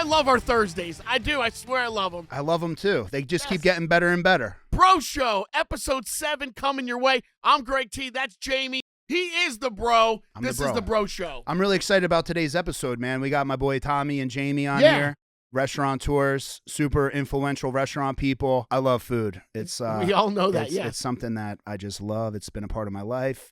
I love our Thursdays. I do. I swear I love them. I love them too. They just keep getting better and better. Bro Show, episode 7 coming your way. I'm Greg T. That's Jamie. He is the bro. This is the Bro Show. I'm really excited about today's episode, man. We got my boy Tommy and Jamie on here. Restaurateurs, super influential restaurant people. I love food. It's we all know that, It's something that I just love. It's been a part of my life.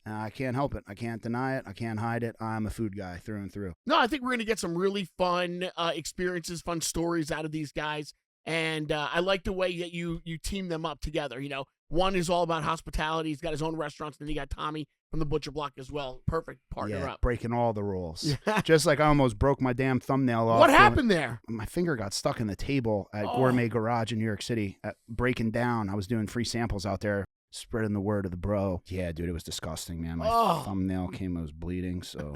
I can't help it. I can't deny it. I can't hide it. I'm a food guy through and through. No, I think we're going to get some really fun experiences, fun stories out of these guys. And I like the way that you team them up together. You know, one is all about hospitality. He's got his own restaurants. Then you got Tommy from the Butcher Block as well. Perfect partner up. Breaking all the rules. Just like I almost broke my damn thumbnail off. What happened there? My finger got stuck in the table at Gourmet Garage in New York City. Breaking down. I was doing free samples out there, spreading the word of the bro. Yeah, dude, it was disgusting, man. My thumbnail I was bleeding, so.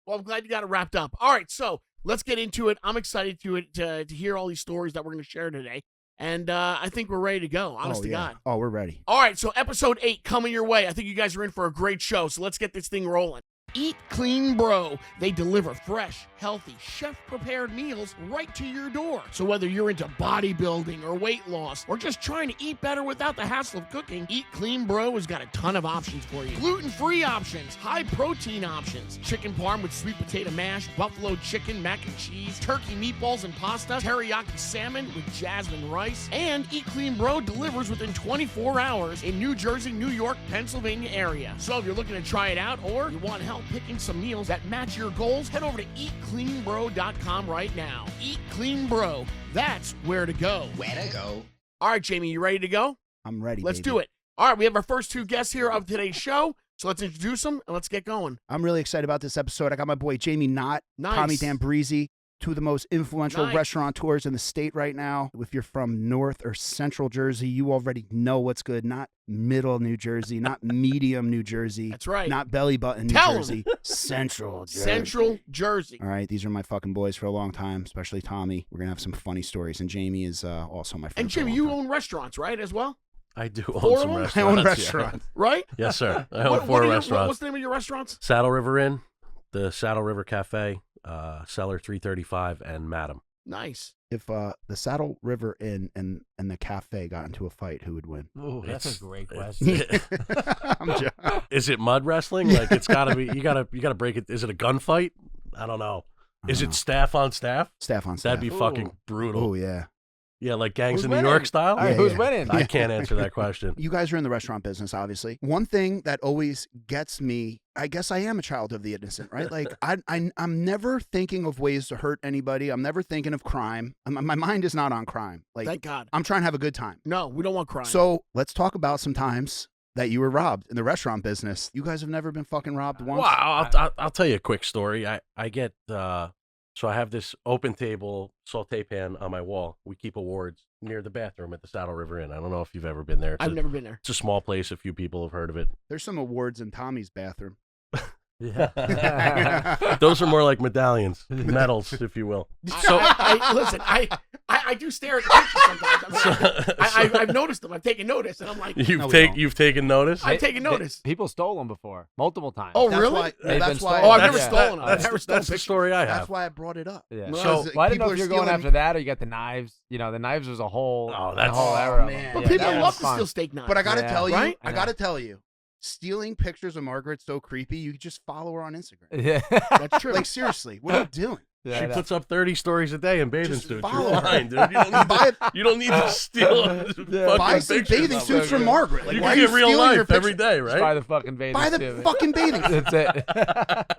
Well, I'm glad you got it wrapped up. All right, so let's get into it. I'm excited to hear all these stories that we're going to share today. And I think we're ready to go, honest to God. Oh, we're ready. All right, so episode 8 coming your way. I think you guys are in for a great show, so let's get this thing rolling. Eat Clean Bro. They deliver fresh, healthy, chef-prepared meals right to your door. So whether you're into bodybuilding or weight loss or just trying to eat better without the hassle of cooking, Eat Clean Bro has got a ton of options for you. Gluten-free options, high-protein options, chicken parm with sweet potato mash, buffalo chicken, mac and cheese, turkey meatballs and pasta, teriyaki salmon with jasmine rice, and Eat Clean Bro delivers within 24 hours in New Jersey, New York, Pennsylvania area. So if you're looking to try it out or you want help picking some meals that match your goals, head over to eatcleanbro.com right now. Eat Clean Bro. That's where to go. Where to go. All right, Jamie, you ready to go? I'm ready, Let's do it. All right, we have our first 2 guests here of today's show, so let's introduce them and let's get going. I'm really excited about this episode. I got my boy Jamie Knott, Nice. Tommy Dambrisi, 2 of the most influential Nice. restaurateurs in the state right now. If you're from North or Central Jersey, you already know what's good. Not middle New Jersey, not medium New Jersey. That's right. Not belly button New Tell 'em. Jersey. Central Jersey. Central Jersey. All right, these are my fucking boys for a long time, especially Tommy. We're going to have some funny stories, and Jamie is also my friend. And Jimmy, you own restaurants, right, as well? I do 4 own of some them? restaurants. I own yeah. restaurants. Right? Yes, sir. I own What 4 are your- restaurants. what's the name of your restaurants? Saddle River Inn, the Saddle River Cafe, Cellar 335, and Madam. Nice. If the Saddle River Inn and the cafe got into a fight, who would win? Ooh, that's It's- a great question. I'm joking. Is it mud wrestling? Like it's got to be. You gotta break it. Is it a gunfight? I don't know. Is it staff on staff? Staff on staff. That'd be fucking brutal. Oh, yeah. Yeah, like gangs Who's in New winning? York style. All right, Yeah, who's yeah. winning? I can't answer that question. You guys are in the restaurant business, obviously. One thing that always gets me, I guess I am a child of the innocent, right? Like, I'm never thinking of ways to hurt anybody. I'm never thinking of crime. My mind is not on crime. Like, Thank God. I'm trying to have a good time. No, we don't want crime. So let's talk about some times that you were robbed in the restaurant business. You guys have never been fucking robbed once? Well, I'll tell you a quick story. I get so I have this open table saute pan on my wall. We keep awards near the bathroom at the Saddle River Inn. I don't know if you've ever been there. I've never been there. It's a small place. A few people have heard of it. There's some awards in Tommy's bathroom. Yeah. Those are more like medallions, medals, if you will. So listen, I do stare at the pictures sometimes. I've noticed them. I've taken notice, and I'm like, You've taken notice. I've taken notice. People stole them before, multiple times. Oh, That's really? why- They've that's been why. stolen. Oh, I've never Yeah. stolen them. I've never stolen That's the pictures. story I That's have. why I brought it up. Yeah. So- Because Well, I didn't people know are if you're going stealing- after that or you got the knives. You know, the knives was a whole, Oh, a that's- whole Oh, era. man. But Yeah, people that love was to fun. steal steak knives. But I gotta Yeah. tell you, Right? I gotta tell you, stealing pictures of Margaret's so creepy. You just follow her on Instagram. Yeah. That's true. Like seriously, what are you doing? Yeah, She I know. puts up 30 stories a day in bathing Just suits. follow You're her. fine, dude. You don't need to steal fucking Buy some pictures bathing of suits her. from Margaret. Like, You why can are get real stealing your life every picture? day, Just right? buy the fucking bathing Buy the suit. fucking bathing suit. That's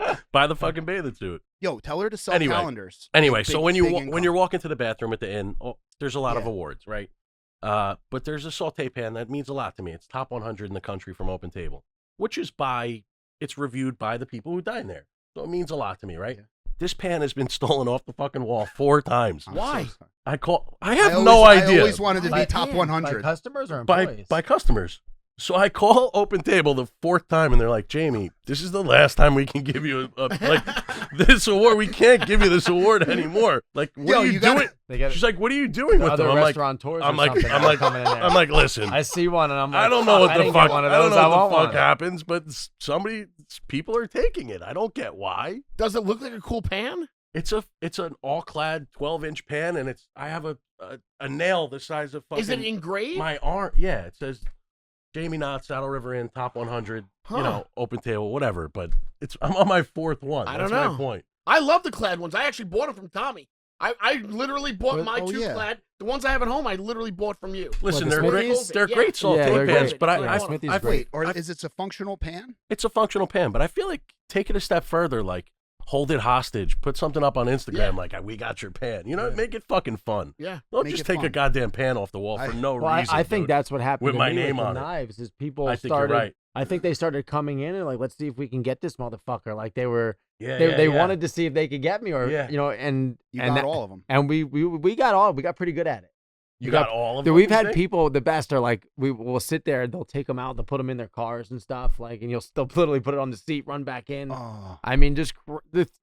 it. Buy the fucking bathing suit. Yo, tell her to sell Anyway. calendars. Anyway, Big- so when big when income. you're walking to the bathroom at the inn, there's a lot of Yeah. awards, right? But there's a saute pan that means a lot to me. It's top 100 in the country from Open Table, which is it's reviewed by the people who dine there. So it means a lot to me, right? Yeah. This pan has been stolen off the fucking wall 4 times. I'm Why? so sorry. I have no I idea. always wanted to be By- top By 100. customers or by employees? by customers. So I call Open Table the 4th time, and they're like, "Jamie, this is the last time we can give you this award. We can't give you this award anymore. Like, what are you doing?" They get She's like, "What are you doing the with other them?" I'm like, restaurateurs I'm or like, something I'm are like, coming in there. I'm like, listen. I see one and I'm like, I don't know what I the didn't fuck. get one of I don't those. know I what want the fuck one. happens, but people are taking it. I don't get why. Does it look like a cool pan? It's an all-clad 12-inch pan, and I have a nail the size of fucking. Is it engraved? My arm? Yeah, it says Jamie Knott, Saddle River Inn, top 100. Huh. You know, open table, whatever. But I'm on my 4th one. I That's don't know. my point. I love the clad ones. I actually bought them from Tommy. I literally bought Well, my oh, 2 yeah. clad. The ones I have at home, I literally bought from you. Listen, the they're great. Smithies? They're Yeah. great Yeah, they're saltine pans, great. but Yeah, Smithies I great. Wait, or I- is it a functional pan? it's a functional pan. But I feel like take it a step further, like hold it hostage, put something up on Instagram, Yeah. like we got your pan. You know, make it fucking fun. Yeah. Don't Make just it take a fun. goddamn pan off the wall for no Well, reason. I think dude. that's what happened With to my me name with the on it. knives. Is people I think started. you're right. I think they started coming in and like, let's see if we can get this motherfucker. Like they were, Yeah, they yeah. wanted to see if they could get me, or Yeah. you know, and You and got that- all of them. and we got pretty good at it. You we got got- all of Dude, them. we've you had think? people, the best are like, we'll sit there, they'll take them out, they'll put them in their cars and stuff, like, and you'll still literally put it on the seat, run back in. Oh, I mean, just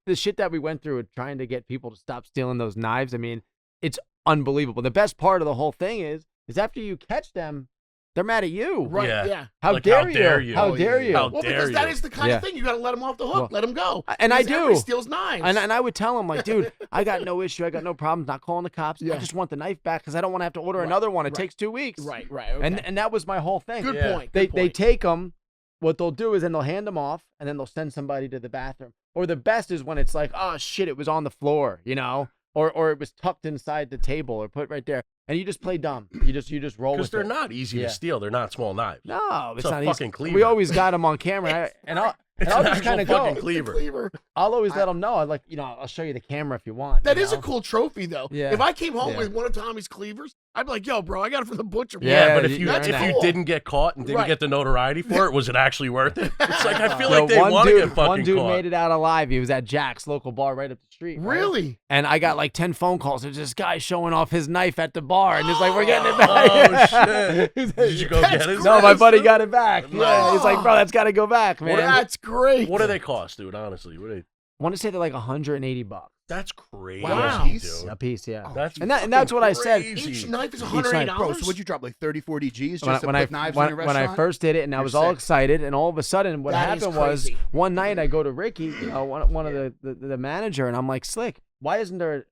the shit that we went through with trying to get people to stop stealing those knives. I mean, it's unbelievable. The best part of the whole thing is after you catch them, they're mad at you. Right. Yeah. Yeah. How Like, dare how you? dare you? How Oh, dare yeah. you? How Well, dare because that you. is the kind Yeah. of thing you got to let them off the hook. Well, let them go. and I Because everybody do. steals knives. And I would tell him, like, dude, I got no issue. I got no problems not calling the cops. Yeah. I just want the knife back because I don't want to have to order Right, another one. It right. takes 2 weeks. Right. Right. Okay. And that was my whole thing. good Yeah. point. They Good point. take them. What they'll do is then they'll hand them off, and then they'll send somebody to the bathroom. Or the best is when it's like, oh shit, it was on the floor, you know, or it was tucked inside the table or put right there, and you just play dumb. You just roll Because with they're it. not easy Yeah. to steal. They're not small knives. No, It's it's a not fucking easy. cleaver. We always got them on camera, and I'll It's I'll an just actual kind of fucking go. cleaver. Cleaver. I'll always let them know. I like, you know, I'll show you the camera if you want. That you is a know? cool trophy, though. Yeah. If I came home Yeah. with one of Tommy's cleavers, I'd be like, "Yo, bro, I got it from the butcher." Yeah, Yeah, but if you- you that's if you cool. didn't get caught and didn't Right. get the notoriety for it, was it actually worth it? It's like I feel Yo, like they want to get fucking one dude caught. made it out alive. He was at Jack's local bar right up the street. right? Really? And I got like 10 phone calls. There's this guy showing off his knife at the bar, and it's like, we're getting it back. Oh shit! Did you go That's get it? No, my Christ, buddy dude. got it back. Yeah, he's like, bro, that's got to go back, man. That's great. What do they cost, dude? Honestly, what do they? I want to say they're like $180 That's crazy. Wow. dude. a piece. Yeah, Oh, That's and that's what I said. crazy. Each knife is knife. $180. bro, so would you drop like 30, 40 G's just When, to when put I knives when, in your when I restaurant? first did it, and I You're was all sick. excited, and all of a sudden, what That is happened was crazy. one night I go to Ricky, one of the manager, and I'm like, Slick, why isn't there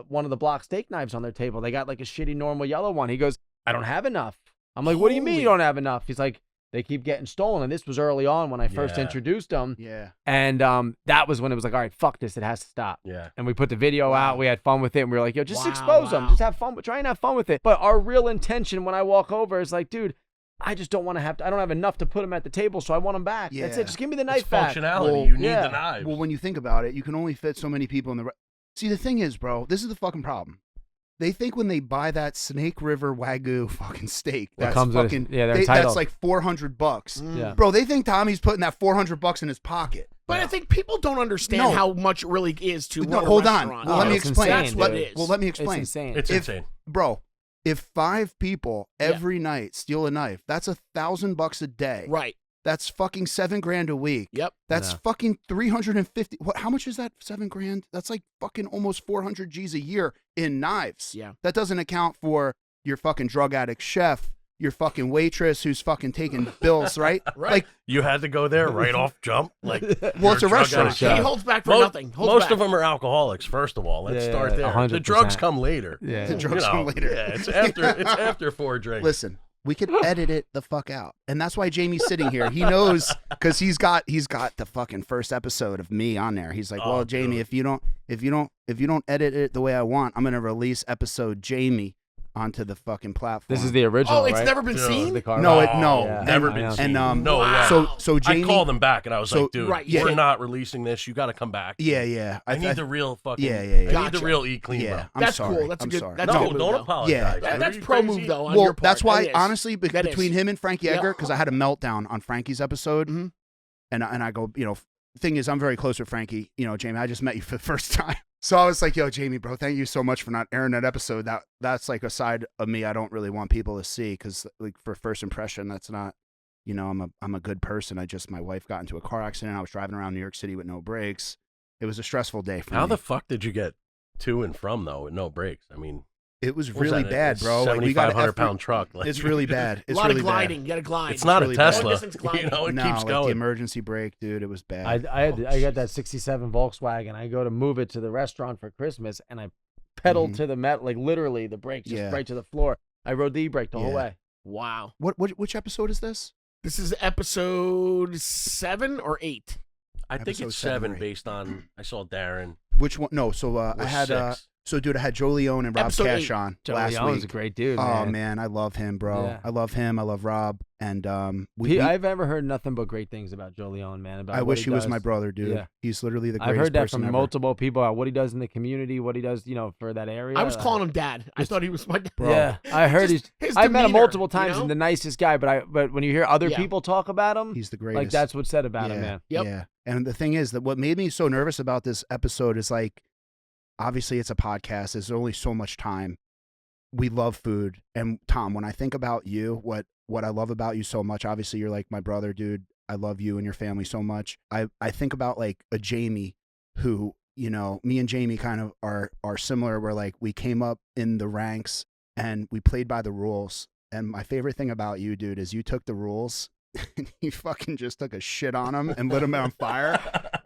one of the block steak knives on their table? They got like a shitty normal yellow one. He goes, I don't have enough. I'm like, what do you mean you Holy- don't have enough? He's like, they keep getting stolen, and this was early on when I first Yeah. introduced them, Yeah. and that was when it was like, all right, fuck this, it has to stop. Yeah. And we put the video Wow. out. We had fun with it. And we were like, yo, just Wow, expose them. wow. Just have fun. Try and have fun with it. But our real intention when I walk over is like, dude, I just don't want to have I don't have enough to put them at the table, so I want them back. That's Yeah. it. Just give me the It's knife back. functionality. Well, you need yeah. the knives. Well, when you think about it, you can only fit so many people in the. See, the thing is, bro, this is the fucking problem. They think when they buy that Snake River Wagyu fucking steak, Well, it that's comes with- fucking yeah, they're that's entitled. like $400. Yeah. Bro, they think Tommy's putting that $400 in his pocket. But I think people don't understand No. how much it really is to No, run a hold on. restaurant. Well, let me it's explain. insane, That's what dude. it is. Well, let me It's explain. insane. It's if- insane. Bro, if 5 people every night steal a knife, that's $1,000 a day. Right. That's fucking $7,000 a week. Yep. That's Yeah. fucking 350. What? How much is that? $7,000. That's like fucking almost 400 G's a year in knives. Yeah. That doesn't account for your fucking drug addict chef, your fucking waitress who's fucking taking bills, right? Right. Like, You had to go there right off jump. Like, well, it's a you're drug restaurant. addict. He Yeah. holds back for Most, nothing. Holds most back. of them are alcoholics. First of all, let's Yeah, start yeah, there. 100%. The drugs come later. Yeah. The drugs You know, come later. Yeah, it's after 4 drinks. Listen, we could edit it the fuck out, and that's why Jamie's sitting here. He knows because he's got the fucking first episode of me on there. He's like, Oh, well, Jamie, dude. if you don't edit it the way I want, I'm gonna release episode Jamie onto the fucking platform. This is the original. Oh, it's right? never been Dude. seen? The car. No, ride. it- no. Yeah. never I been know. seen. And, no Wow. way. so Jamie. I called them back and I was so- like, dude, right, yeah. we're not releasing this. You got to come back. Yeah. I need the real fucking. Yeah. I need Gotcha. the real eat clean, Yeah, bro. I'm That's sorry. cool. That's a I'm good- sorry. that's a No, good move, don't though. apologize. Yeah. dude. That's Are you pro crazy? move, though, on Well, your part. that's why, That is. honestly, That between is. him and Frankie Yeah. Edgar, because I had a meltdown on Frankie's episode, Mhm. and I go, thing is, I'm very close with Frankie. Jamie, I just met you for the first time, so I was like, yo, Jamie, bro, thank you so much for not airing that episode. That's like a side of me I don't really want people to see, because like for first impression, that's not, I'm a good person. My wife got into a car accident. I was driving around New York City with no brakes. It was a stressful day for How me. the fuck did you get to and from though with no brakes? I mean, It was What was really that? bad, bro. Like we got a 7,500-pound truck. Like, It's really bad. A It's lot really of gliding. You got to glide. It's not really a bad. Tesla. Long-distance gliding. You know, it no, keeps like going. the emergency brake, dude. It was bad. I got that '67 Volkswagen. I go to move it to the restaurant for Christmas, and I pedaled to the metal, like literally the brake just right to the floor. I rode the e-brake the whole way. Wow. Which episode is this? This is episode 7 or 8. I think Episode it's 7 7 or 8. based on, I saw Darren. Which one? No, so I was had 6. so dude, I had Joe Leone and Rob Episode Cash 8. on Joe last Leone's week. a great dude. Oh man. man, I love him, bro. Yeah. I love him. I love Rob, and we I've ever heard nothing but great things about Joe Leone, man. About I what wish he was does. my brother, dude. Yeah. He's literally the greatest I've heard that person from ever. multiple people about what he does in the community, what he does, for that area. I was calling him Dad. I thought he was my dad. Bro. Yeah, I heard Just his I met him demeanor, multiple times. you know? And the nicest guy, but when you hear other Yeah. people talk about him, He's the greatest. like that's what's said about him, man. Yep. Yeah. And the thing is that what made me so nervous about this episode is like, obviously it's a podcast. There's only so much time. We love food. And Tom, when I think about you, what I love about you so much, obviously you're like my brother, dude. I love you and your family so much. I think about like a Jamie who, me and Jamie kind of are similar, where like we came up in the ranks and we played by the rules. And my favorite thing about you, dude, is you took the rules and you fucking just took a shit on them and lit them on fire.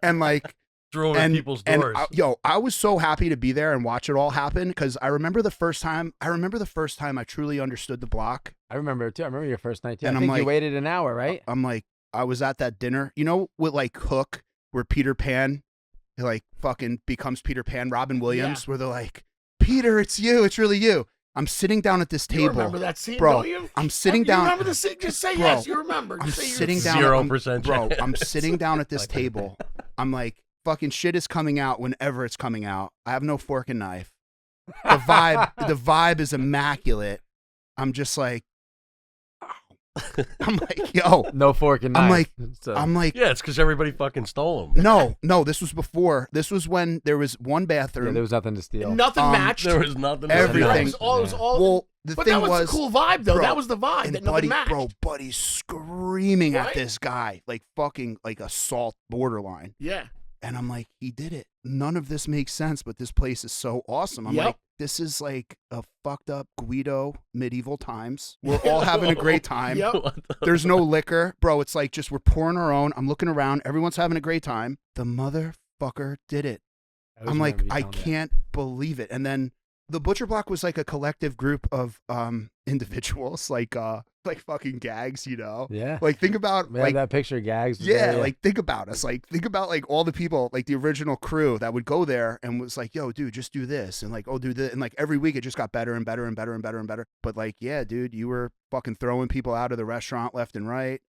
And like, Drove at people's doors. I was so happy to be there and watch it all happen, because I remember the first time I truly understood the block. I remember it too. I remember your first night too. And I I'm think you like- waited an hour, right? I'm like, I was at that dinner, with like Hook, where Peter Pan, like fucking becomes Peter Pan, Robin Williams, where they're like, Peter, it's you, it's really you. I'm sitting down at this table. You remember that scene, Bro, don't you? I'm sitting You down. remember the scene? Just say Bro, yes. You remember. I'm Just say sitting you're down. 0% Bro, I'm chance. sitting down at this table. I'm like, fucking shit is coming out whenever it's coming out. I have no fork and knife. The vibe is immaculate. I'm just like, I'm like, yo. No fork and knife. I'm like, Yeah, it's because everybody fucking stole them. no, this was before. This was when there was one bathroom. yeah, there was nothing to steal. Nothing matched. There was nothing. Everything. It was all. Well, the but thing that was the cool vibe, though. bro, That was the vibe. and That nothing matched. Buddy's screaming at Right? this guy, like fucking like assault borderline. Yeah. And I'm like, he did it. None of this makes sense, but this place is so awesome. I'm Yep. like, this is like a fucked up Guido medieval times. We're all having a great time. Yep. There's no liquor. Bro, it's like just we're pouring our own. I'm looking around. Everyone's having a great time. The motherfucker did it. always I'm like, remember you I telling me that. can't believe it. And then the Butcher Block was like a collective group of individuals, like fucking gags, Yeah. Like think about We had like that picture, Gags. was yeah, there, like think about us. Like think about like all the people, like the original crew that would go there and was like, yo, dude, just do this. And like, oh, do this. And like every week it just got better and better and better and better and better. But like, yeah, dude, you were fucking throwing people out of the restaurant left and right.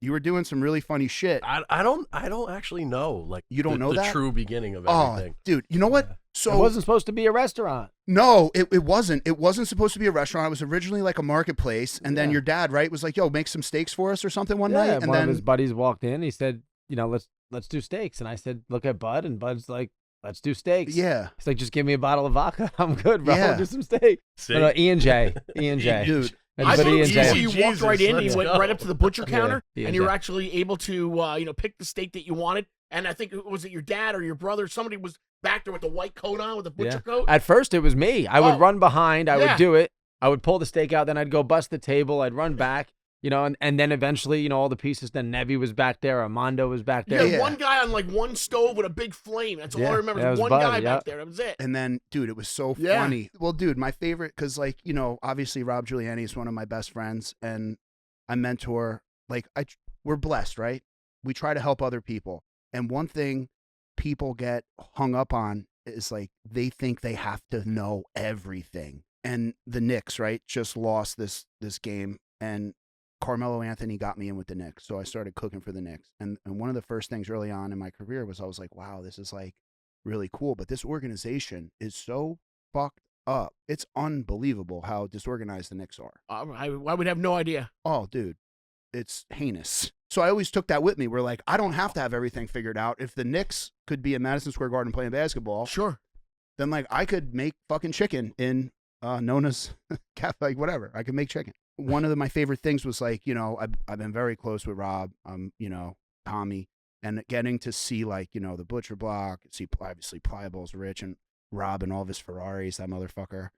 You were doing some really funny shit. I don't actually know. Like You don't know the that? true beginning of Oh, everything. dude, you know what? Yeah. So it wasn't supposed to be a restaurant. no, it wasn't. It wasn't supposed to be a restaurant. It was originally like a marketplace. And then Yeah. your dad, right, was like, yo, make some steaks for us or something one Yeah, night. And one then of his buddies walked in. He said, let's do steaks. And I said, look at Bud. And Bud's like, let's do steaks. yeah, He's like, just give me a bottle of vodka. I'm good, bro. Yeah. We'll do some steak. See? No, Ian J. dude. And I put thought it Ian was J. easy. You walked right in and you Jesus, went let's right go. up to the butcher counter, Yeah, and you were yeah. actually able to, pick the steak that you wanted. And I think was it your dad or your brother? Somebody was back there with the white coat on, with the butcher coat. At first, it was me. I would Oh. run behind. I Yeah. would do it. I would pull the steak out. Then I'd go bust the table. I'd run back. And then eventually, all the pieces. Then Nevi was back there. Armando was back You there. had Yeah. one guy on like one stove with a big flame. That's all Yeah. I remember. Yeah, it was One Bud, guy yeah. back there. That was it. And then, dude, it was so Yeah. funny. Well, dude, my favorite, because, like, obviously Rob Giuliani is one of my best friends, and I mentor, like, we're blessed, right? We try to help other people. And one thing people get hung up on is, like, they think they have to know everything. And the Knicks, right, just lost this game, and Carmelo Anthony got me in with the Knicks. So I started cooking for the Knicks. And one of the first things early on in my career was I was like, wow, this is, like, really cool, but this organization is so fucked up. It's unbelievable how disorganized the Knicks are. I would have no idea. Oh, dude, it's heinous. So I always took that with me. Where like, I don't have to have everything figured out. If the Knicks could be in Madison Square Garden playing basketball, Sure. then like I could make fucking chicken in Nona's cafe, like whatever. I could make chicken. One of my favorite things was like, I've been very close with Rob, Tommy, and getting to see like, the Butcher Block, see obviously Pliable's rich and Rob and all of his Ferraris, that motherfucker.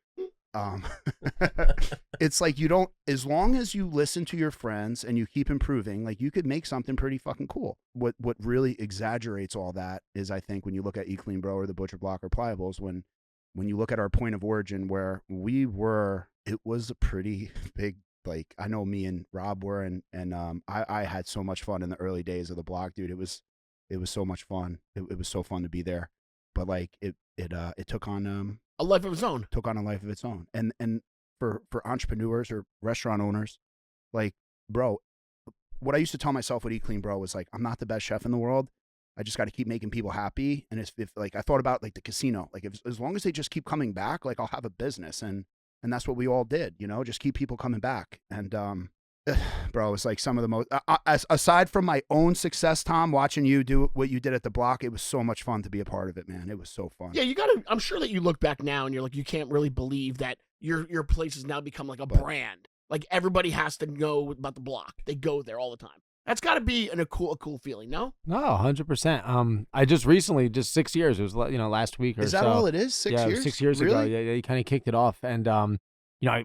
it's like you don't, as long as you listen to your friends and you keep improving, like you could make something pretty fucking cool. What really exaggerates all that is, I think, when you look at Eat Clean Bro or the Butcher Block or Pliables, when you look at our point of origin where we were, it was a pretty big, like, I know me and Rob were, and I had so much fun in the early days of the block, dude. It was so much fun. It was so fun to be there, but like it took on A life of its own. took on a life of its own. And for entrepreneurs or restaurant owners, like, bro, what I used to tell myself with Eat Clean Bro was like, I'm not the best chef in the world. I just got to keep making people happy. And if like, I thought about like the casino, like as long as they just keep coming back, like I'll have a business. And that's what we all did, you know, just keep people coming back. And, bro, it's like some of the most, aside from my own success, Tom, watching you do what you did at the block, it was so much fun to be a part of it, man. It was so fun. Yeah, I'm sure that you look back now and you're like, you can't really believe that your place has now become like a brand. Like everybody has to know about the block. They go there all the time. That's got to be a cool feeling, no? No, 100%. I just recently, just 6 years. It was last week or so. Is that all it is? 6 years? 6 years really? ago. Yeah, he kind of kicked it off, and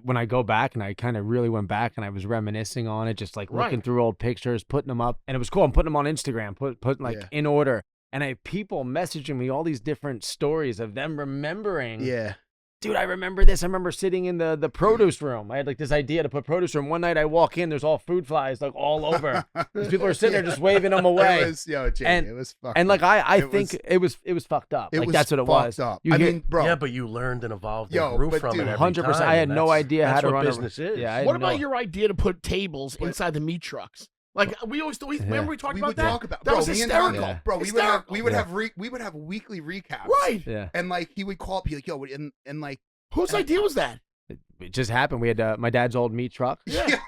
when I go back and I kind of really went back and I was reminiscing on it, just like looking through old pictures, putting them up, and it was cool. I'm putting them on Instagram, put in order, and I have people messaging me all these different stories of them remembering. Yeah. Dude, I remember this. I remember sitting in the produce room. I had like this idea to put produce room. One night I walk in, there's all fruit flies like all over. These people are sitting there just waving them away. It was, Jamie, it was fucked and like up. I think it was fucked up. Like that's what it was. Up. You mean, bro. Yeah, but you learned and evolved and grew from it every 100%. time, I had and no idea how to run That's what business is. Yeah. What about your idea to put tables inside the meat trucks? Like we remember we talked about that? Talk about, that was hysterical. And Tom, bro, we would have weekly recaps. Right. Yeah. And like he would call up, be like, yo, and like, whose idea was that? It just happened. We had my dad's old meat truck. Yeah.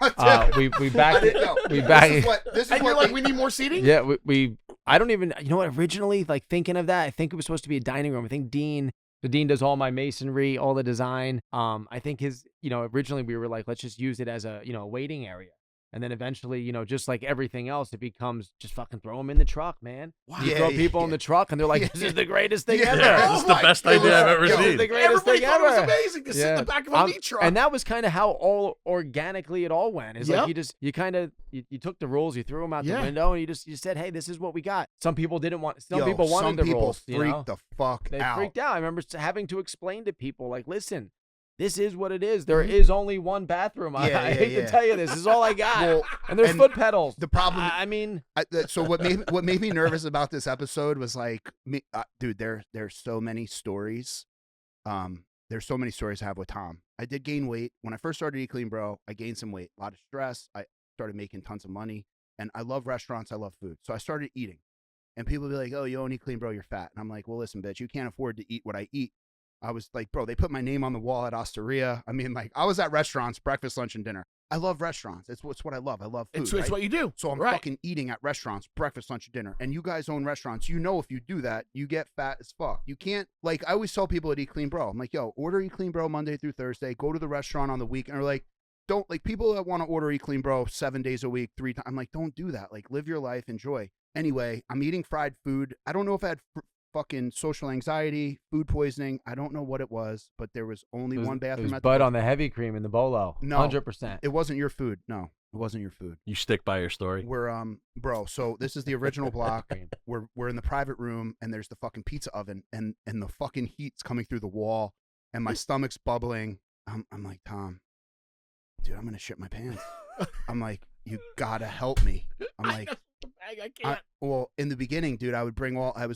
We backed it. We backed it. This is And you're like, we need more seating? Yeah. We I don't even. You know what? Originally, like thinking of that, I think it was supposed to be a dining room. I think the Dean does all my masonry, all the design. I think originally we were like, let's just use it as a waiting area. And then eventually, just like everything else, it becomes just fucking throw them in the truck, man. Wow. You throw people in the truck, and they're like, "This is the greatest thing ever." Yeah, this is the best idea I've ever This is seen. the greatest Everybody thing thought ever. it was amazing to sit in the back of a meat truck. And that was kind of how all organically it all went. It's like you took the rules, you threw them out the window, and you said, "Hey, this is what we got." Some people didn't want. Some people wanted the rules. Some people freaked the fuck They out. freaked out. I remember having to explain to people, like, listen. This is what it is. There is only one bathroom. I hate to tell you this. This is all I got. And there's foot pedals. The problem. I mean. So what made me nervous about this episode was like, dude, there's so many stories. There's so many stories I have with Tom. I did gain weight when I first started Eat Clean Bro. I gained some weight, a lot of stress. I started making tons of money, and I love restaurants. I love food, so I started eating. And people be like, "Oh, you don't eat clean, bro. You're fat." And I'm like, "Well, listen, bitch. You can't afford to eat what I eat." I was like, bro, they put my name on the wall at Osteria. I mean, like, I was at restaurants, breakfast, lunch, and dinner. I love restaurants. It's what I love. I love food. It's what you do. So I'm fucking eating at restaurants, breakfast, lunch, and dinner. And you guys own restaurants. You know if you do that, you get fat as fuck. You can't, like, I always tell people at Eat Clean Bro, I'm like, yo, order Eat Clean Bro Monday through Thursday. Go to the restaurant on the weekend. Or, like, don't, like, people that want to order Eat Clean Bro 7 days a week, 3 times. I'm like, don't do that. Like, live your life, enjoy. Anyway, I'm eating fried food. I don't know if I had fucking social anxiety, food poisoning. I don't know what it was, but there was only one bathroom. It was Bud on the heavy cream in the bolo. No, 100%. It wasn't your food. No, it wasn't your food. You stick by your story. We're bro. So this is the original block. We're in the private room, and there's the fucking pizza oven, and the fucking heat's coming through the wall, and my stomach's bubbling. I'm like, Tom, dude, I'm gonna shit my pants. I'm like, you gotta help me. I'm like, I can't. Well, in the beginning, dude, I was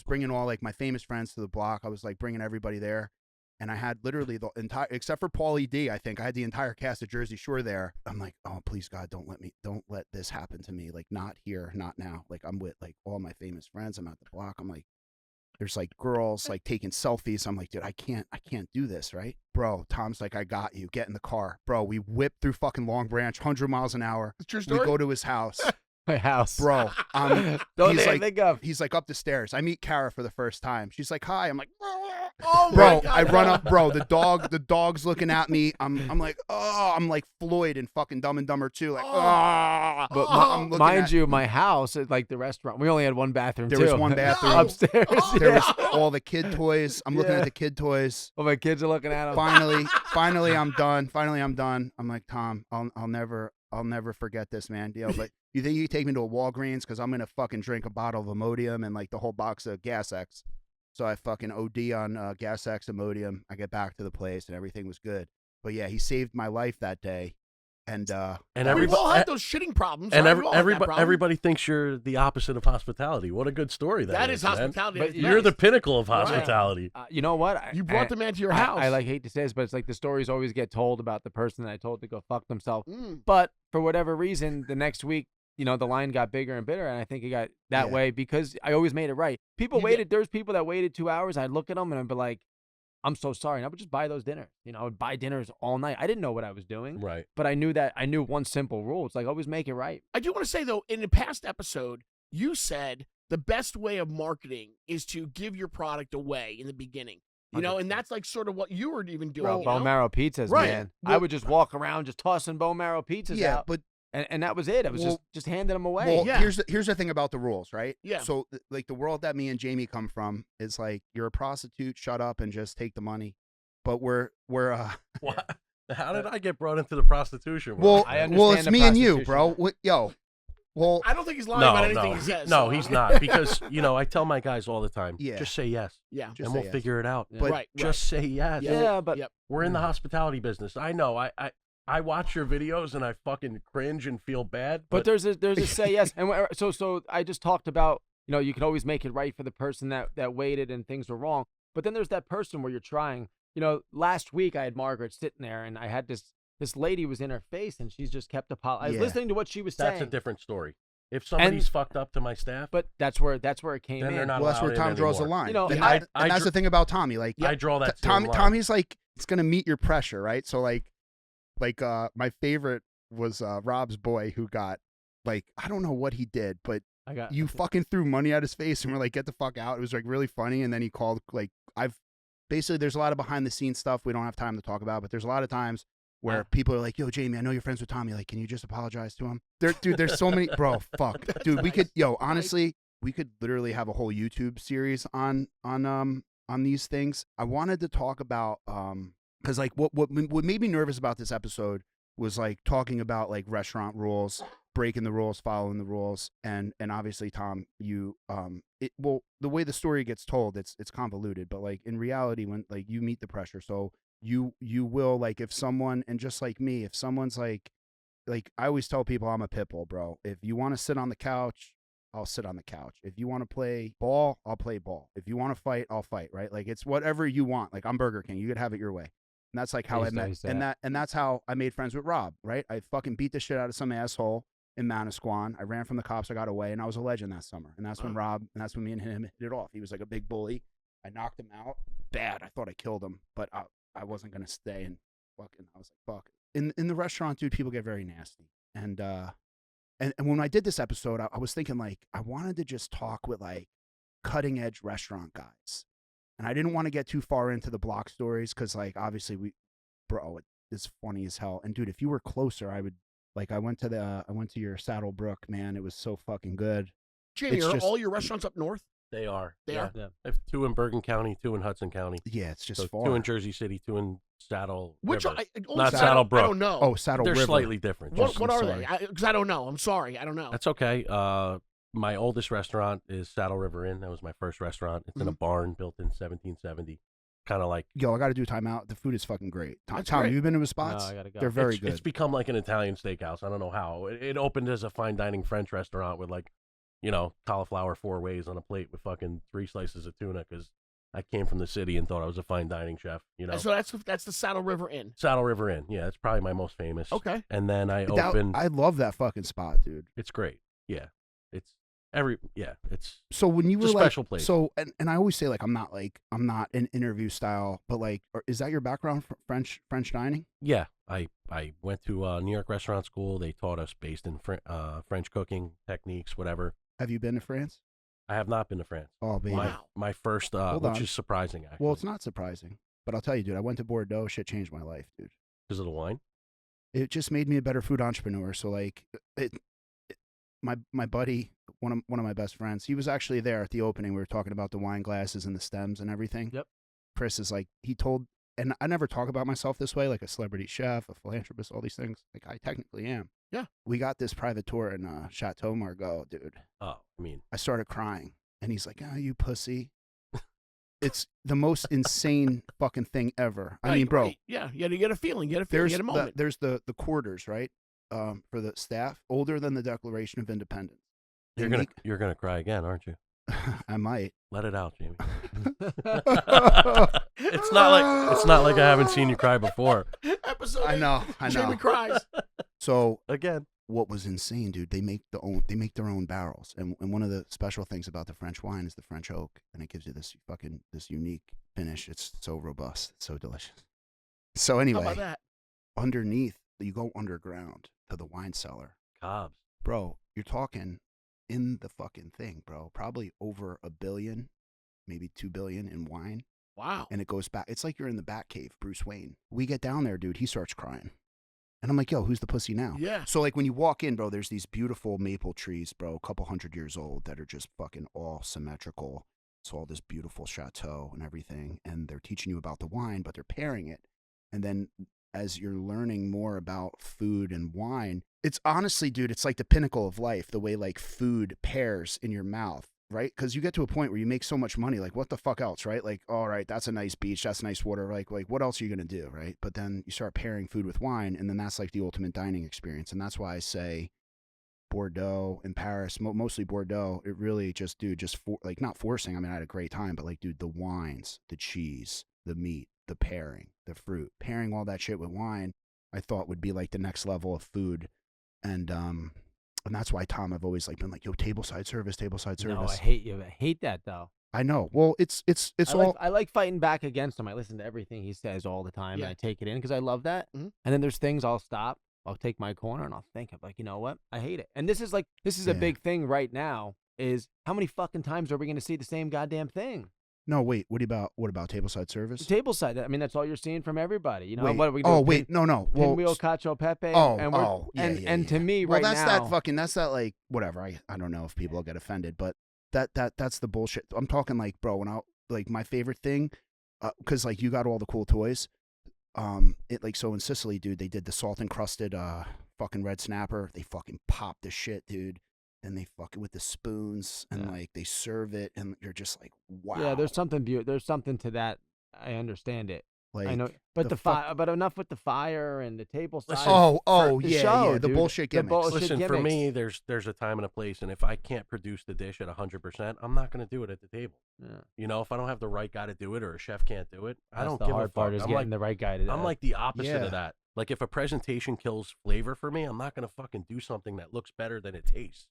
bringing all like my famous friends to the block. I was like bringing everybody there, and I had literally the entire, except for Paulie D, I think I had the entire cast of Jersey Shore there. I'm like, oh, please God, don't let this happen to me. Like, not here, not now. Like, I'm with like all my famous friends. I'm at the block. I'm like, there's like girls like taking selfies. I'm like, dude, I can't do this, right? Bro, Tom's like, I got you. Get in the car. Bro, we whip through fucking Long Branch, 100 miles an hour. True story? We go to his house. My house. Bro, Don't he's think of. He's like up the stairs. I meet Kara for the first time. She's like, hi. I'm like, Oh my Bro, God. I run up, bro. The dog's looking at me. I'm like, oh, I'm like Floyd in fucking Dumb and Dumber 2. Like, Oh. but Oh. I'm looking Mind at, you, my house, like the restaurant, we only had one bathroom. there too. was one bathroom. No. upstairs. Oh. There yeah. was all the kid toys. I'm looking Yeah. at the kid toys. Well, my kids are looking at them. Finally, I'm done. I'm like, Tom, I'll never forget this, man. Deal, but you think you can take me to a Walgreens because I'm gonna fucking drink a bottle of Imodium and like the whole box of Gas X. So I fucking OD on Gas X Imodium. I get back to the place and everything was good. But yeah, he saved my life that day. And We've all everybody had those shitting problems. and right? We've all had that problem. everybody thinks you're the opposite of hospitality. What a good story That is, is man. hospitality. But at its You're the best. pinnacle of Right. hospitality. You know what? You brought the man to your house. I like hate to say this, but it's like the stories always get told about the person that I told to go fuck themselves. Mm. But for whatever reason, the next week, the line got bigger and bigger, and I think it got that Yeah. way because I always made it right. People You waited. There's people that waited 2 hours. I'd look at them and I'd be like, I'm so sorry. And I would just buy those dinners. I would buy dinners all night. I didn't know what I was doing, Right. but I knew one simple rule. It's like always make it right. I do want to say, though, in the past episode, you said the best way of marketing is to give your product away in the beginning. And 100%. that's like sort of what you were even doing. Well, you Bone know? marrow pizzas, Right. man. Well- I would just walk around just tossing bone marrow pizzas yeah, out. but And that was it. I was Well- just handing them away. well, Yeah. here's the thing about the rules, right? Yeah. So like the world that me and Jamie come from is like you're a prostitute, shut up and just take the money. But we're What? How did I get brought into the prostitution world? well, I well, it's understand the me and you, prostitution. bro. Yo, well, I don't think he's lying no, about anything no, he says. no, so- he's not. Because I tell my guys all the time, Yeah. just say yes, Yeah. just and say we'll yes. figure it out. Yeah. But right. Just say yes. Yeah, but Yep. We're in the hospitality business. I know. I watch your videos and I fucking cringe and feel bad. But there's a say yes, and so I just talked about you can always make it right for the person that waited and things were wrong. But then there's that person where you're trying. Last week I had Margaret sitting there and I had this lady was in her face and she's just kept apologizing. I was Yeah. listening to what she was that's saying. a different story. If somebody's fucked up to my staff, But that's where it came then in. they're not well, that's where allowed Tom in draws the anymore. line. You know, and, I- that- I and that's dr- the thing about Tommy. Like I draw that same line. Tommy's like it's gonna meet your pressure, right? So like my favorite was Rob's boy who got like I don't know what he did, but I got you fucking threw money at his face and we're like, get the fuck out. It was like really funny. And then he called like basically there's a lot of behind the scenes stuff we don't have time to talk about, but there's a lot of times where people are like, yo, Jamie, I know you're friends with Tommy. Like, can you just apologize to him? Dude, there's so many bro, fuck. Dude, we could honestly, we could literally have a whole YouTube series on these things. I wanted to talk about because like what made me nervous about this episode was like talking about like restaurant rules, breaking the rules, following the rules, and obviously Tom, you the way the story gets told, it's convoluted, but like in reality, when like you meet the pressure, so you will like if someone and just like me, if someone's like I always tell people I'm a pit bull, bro. If you want to sit on the couch, I'll sit on the couch. If you want to play ball, I'll play ball. If you want to fight, I'll fight. Right? Like it's whatever you want. Like I'm Burger King. You could have it your way. And that's like how I met, and that's how I made friends with Rob, right? I fucking beat the shit out of some asshole in Manasquan. I ran from the cops, I got away, and I was a legend that summer. And that's when me and him hit it off. He was like a big bully. I knocked him out bad. I thought I killed him, but I wasn't gonna stay. And fucking, I was like, fuck. In the restaurant, dude, people get very nasty. And when I did this episode, I was thinking like I wanted to just talk with like cutting edge restaurant guys. And I didn't want to get too far into the block stories because, like, obviously it's funny as hell. And dude, if you were closer, I would like. I went to your Saddlebrook, man. It was so fucking good. Jamie, It's are just- all your restaurants up north? They are. They yeah. are? Yeah. I have 2 in Bergen County, 2 in Hudson County. Yeah, it's just So far. 2 in Jersey City, 2 in Saddle Which River. only Not Saddlebrook. I don't know. Oh, Saddle They're River. slightly different. what I'm are sorry. they? Because I don't know. I'm sorry. I don't know. That's okay. My oldest restaurant is Saddle River Inn. That was my first restaurant. It's in a barn built in 1770. Kind of like Yo, I got to do timeout. The food is fucking great. Tom, That's Tom, great. you've been to his No, spots? I gotta go. They're very it's, good. It's become like an Italian steakhouse. I don't know how. It opened as a fine dining French restaurant with like, cauliflower 4 ways on a plate with fucking 3 slices of tuna because I came from the city and thought I was a fine dining chef. So that's the Saddle River Inn. Saddle River Inn. Yeah, it's probably my most famous. Okay. And then I opened. I love that fucking spot, dude. It's great. Yeah. It's So when you were It's a like, special place. so and I always say like I'm not an interview style, but like, is that your background for French dining? yeah. I went to New York restaurant school. They taught us based in French cooking techniques, whatever. Have you been to France? I have not been to France. Oh, baby. My first, Hold which on. is surprising, actually. Well, it's not surprising, but I'll tell you, dude. I went to Bordeaux. Shit changed my life, dude. Because of the wine? It just made me a better food entrepreneur. So like, my buddy, one of my best friends, he was actually there at the opening. We were talking about the wine glasses and the stems and everything. Yep. Chris is like, he told, and I never talk about myself this way, like a celebrity chef, a philanthropist, all these things. Like I technically am. Yeah. We got this private tour in Chateau Margaux, dude. Oh, I mean. I started crying, and he's like, "Ah, you pussy." It's the most insane fucking thing ever. I mean, bro. Right. Yeah, you got to get a feeling, get a moment. There's the quarters, right? For the staff, older than the Declaration of Independence. You're gonna cry again, aren't you? I might. Let it out, Jamie. It's not like I haven't seen you cry before. Episode. I know. Jamie cries. So Again. what was insane, dude? They make their own barrels, and one of the special things about the French wine is the French oak, and it gives you this unique finish. It's so robust, it's so delicious. So How anyway, about that? underneath, you go underground to the wine cellar, Cobbs. bro. You're talking in the fucking thing, bro. Probably over $1 billion, maybe $2 billion in wine, Wow. and it goes back. It's like you're in the Batcave, Bruce Wayne. We get down there, dude. He starts crying. And I'm like, yo, who's the pussy now? Yeah. So, like, when you walk in, bro, there's these beautiful maple trees, bro, a couple 100 years old that are just fucking all symmetrical. It's all this beautiful chateau and everything. And they're teaching you about the wine, but they're pairing it. And then as you're learning more about food and wine, it's honestly, dude, it's like the pinnacle of life, the way, like, food pairs in your mouth. Right? Because you get to a point where you make so much money, like, what the fuck else, right? Like, all right, that's a nice beach, that's nice water, like what else are you going to do, right? But then you start pairing food with wine, and then that's like the ultimate dining experience. And that's why I say Bordeaux and Paris, mostly Bordeaux, it really just, dude, like, not forcing, I mean, I had a great time, but like, dude, the wines, the cheese, the meat, the pairing, the fruit, pairing all that shit with wine, I thought would be like the next level of food. And that's why, Tom, I've always like been like, yo, tableside service. No, I hate you. I hate that though. I know. Well, it's I like fighting back against him. I listen to everything he says all the time, Yeah. and I take it in because I love that. Mhm. And then there's things I'll stop. I'll take my corner and I'll think of, like, you know what? I hate it. And this is a big thing right now. Is how many fucking times are we going to see the same goddamn thing? No, wait. What about tableside service? Tableside. I mean, that's all you're seeing from everybody. You know Wait. what are we doing? Oh, wait. No. Well, Pinwheel, cacio pepe. and To me, well, right now, that's that like whatever. I don't know if people will get offended, but that's the bullshit. I'm talking like, bro, when like my favorite thing, because like you got all the cool toys. It like, so in Sicily, dude, they did the salt encrusted fucking red snapper. They fucking popped the shit, dude. And they fuck it with the spoons, and like they serve it, and you're just like, wow. Yeah, there's something to that. I understand it. Like, I know, but but enough with the fire and the table side. The bullshit gimmicks. Listen, for me, there's a time and a place, and if I can't produce the dish at 100%, I'm not going to do it at the table. Yeah. You know, if I don't have the right guy to do it, or a chef can't do it, I don't the give a hard fuck. part is I'm getting like the right guy to do it. I'm like the opposite Yeah. of that. Like, if a presentation kills flavor for me, I'm not going to fucking do something that looks better than it tastes.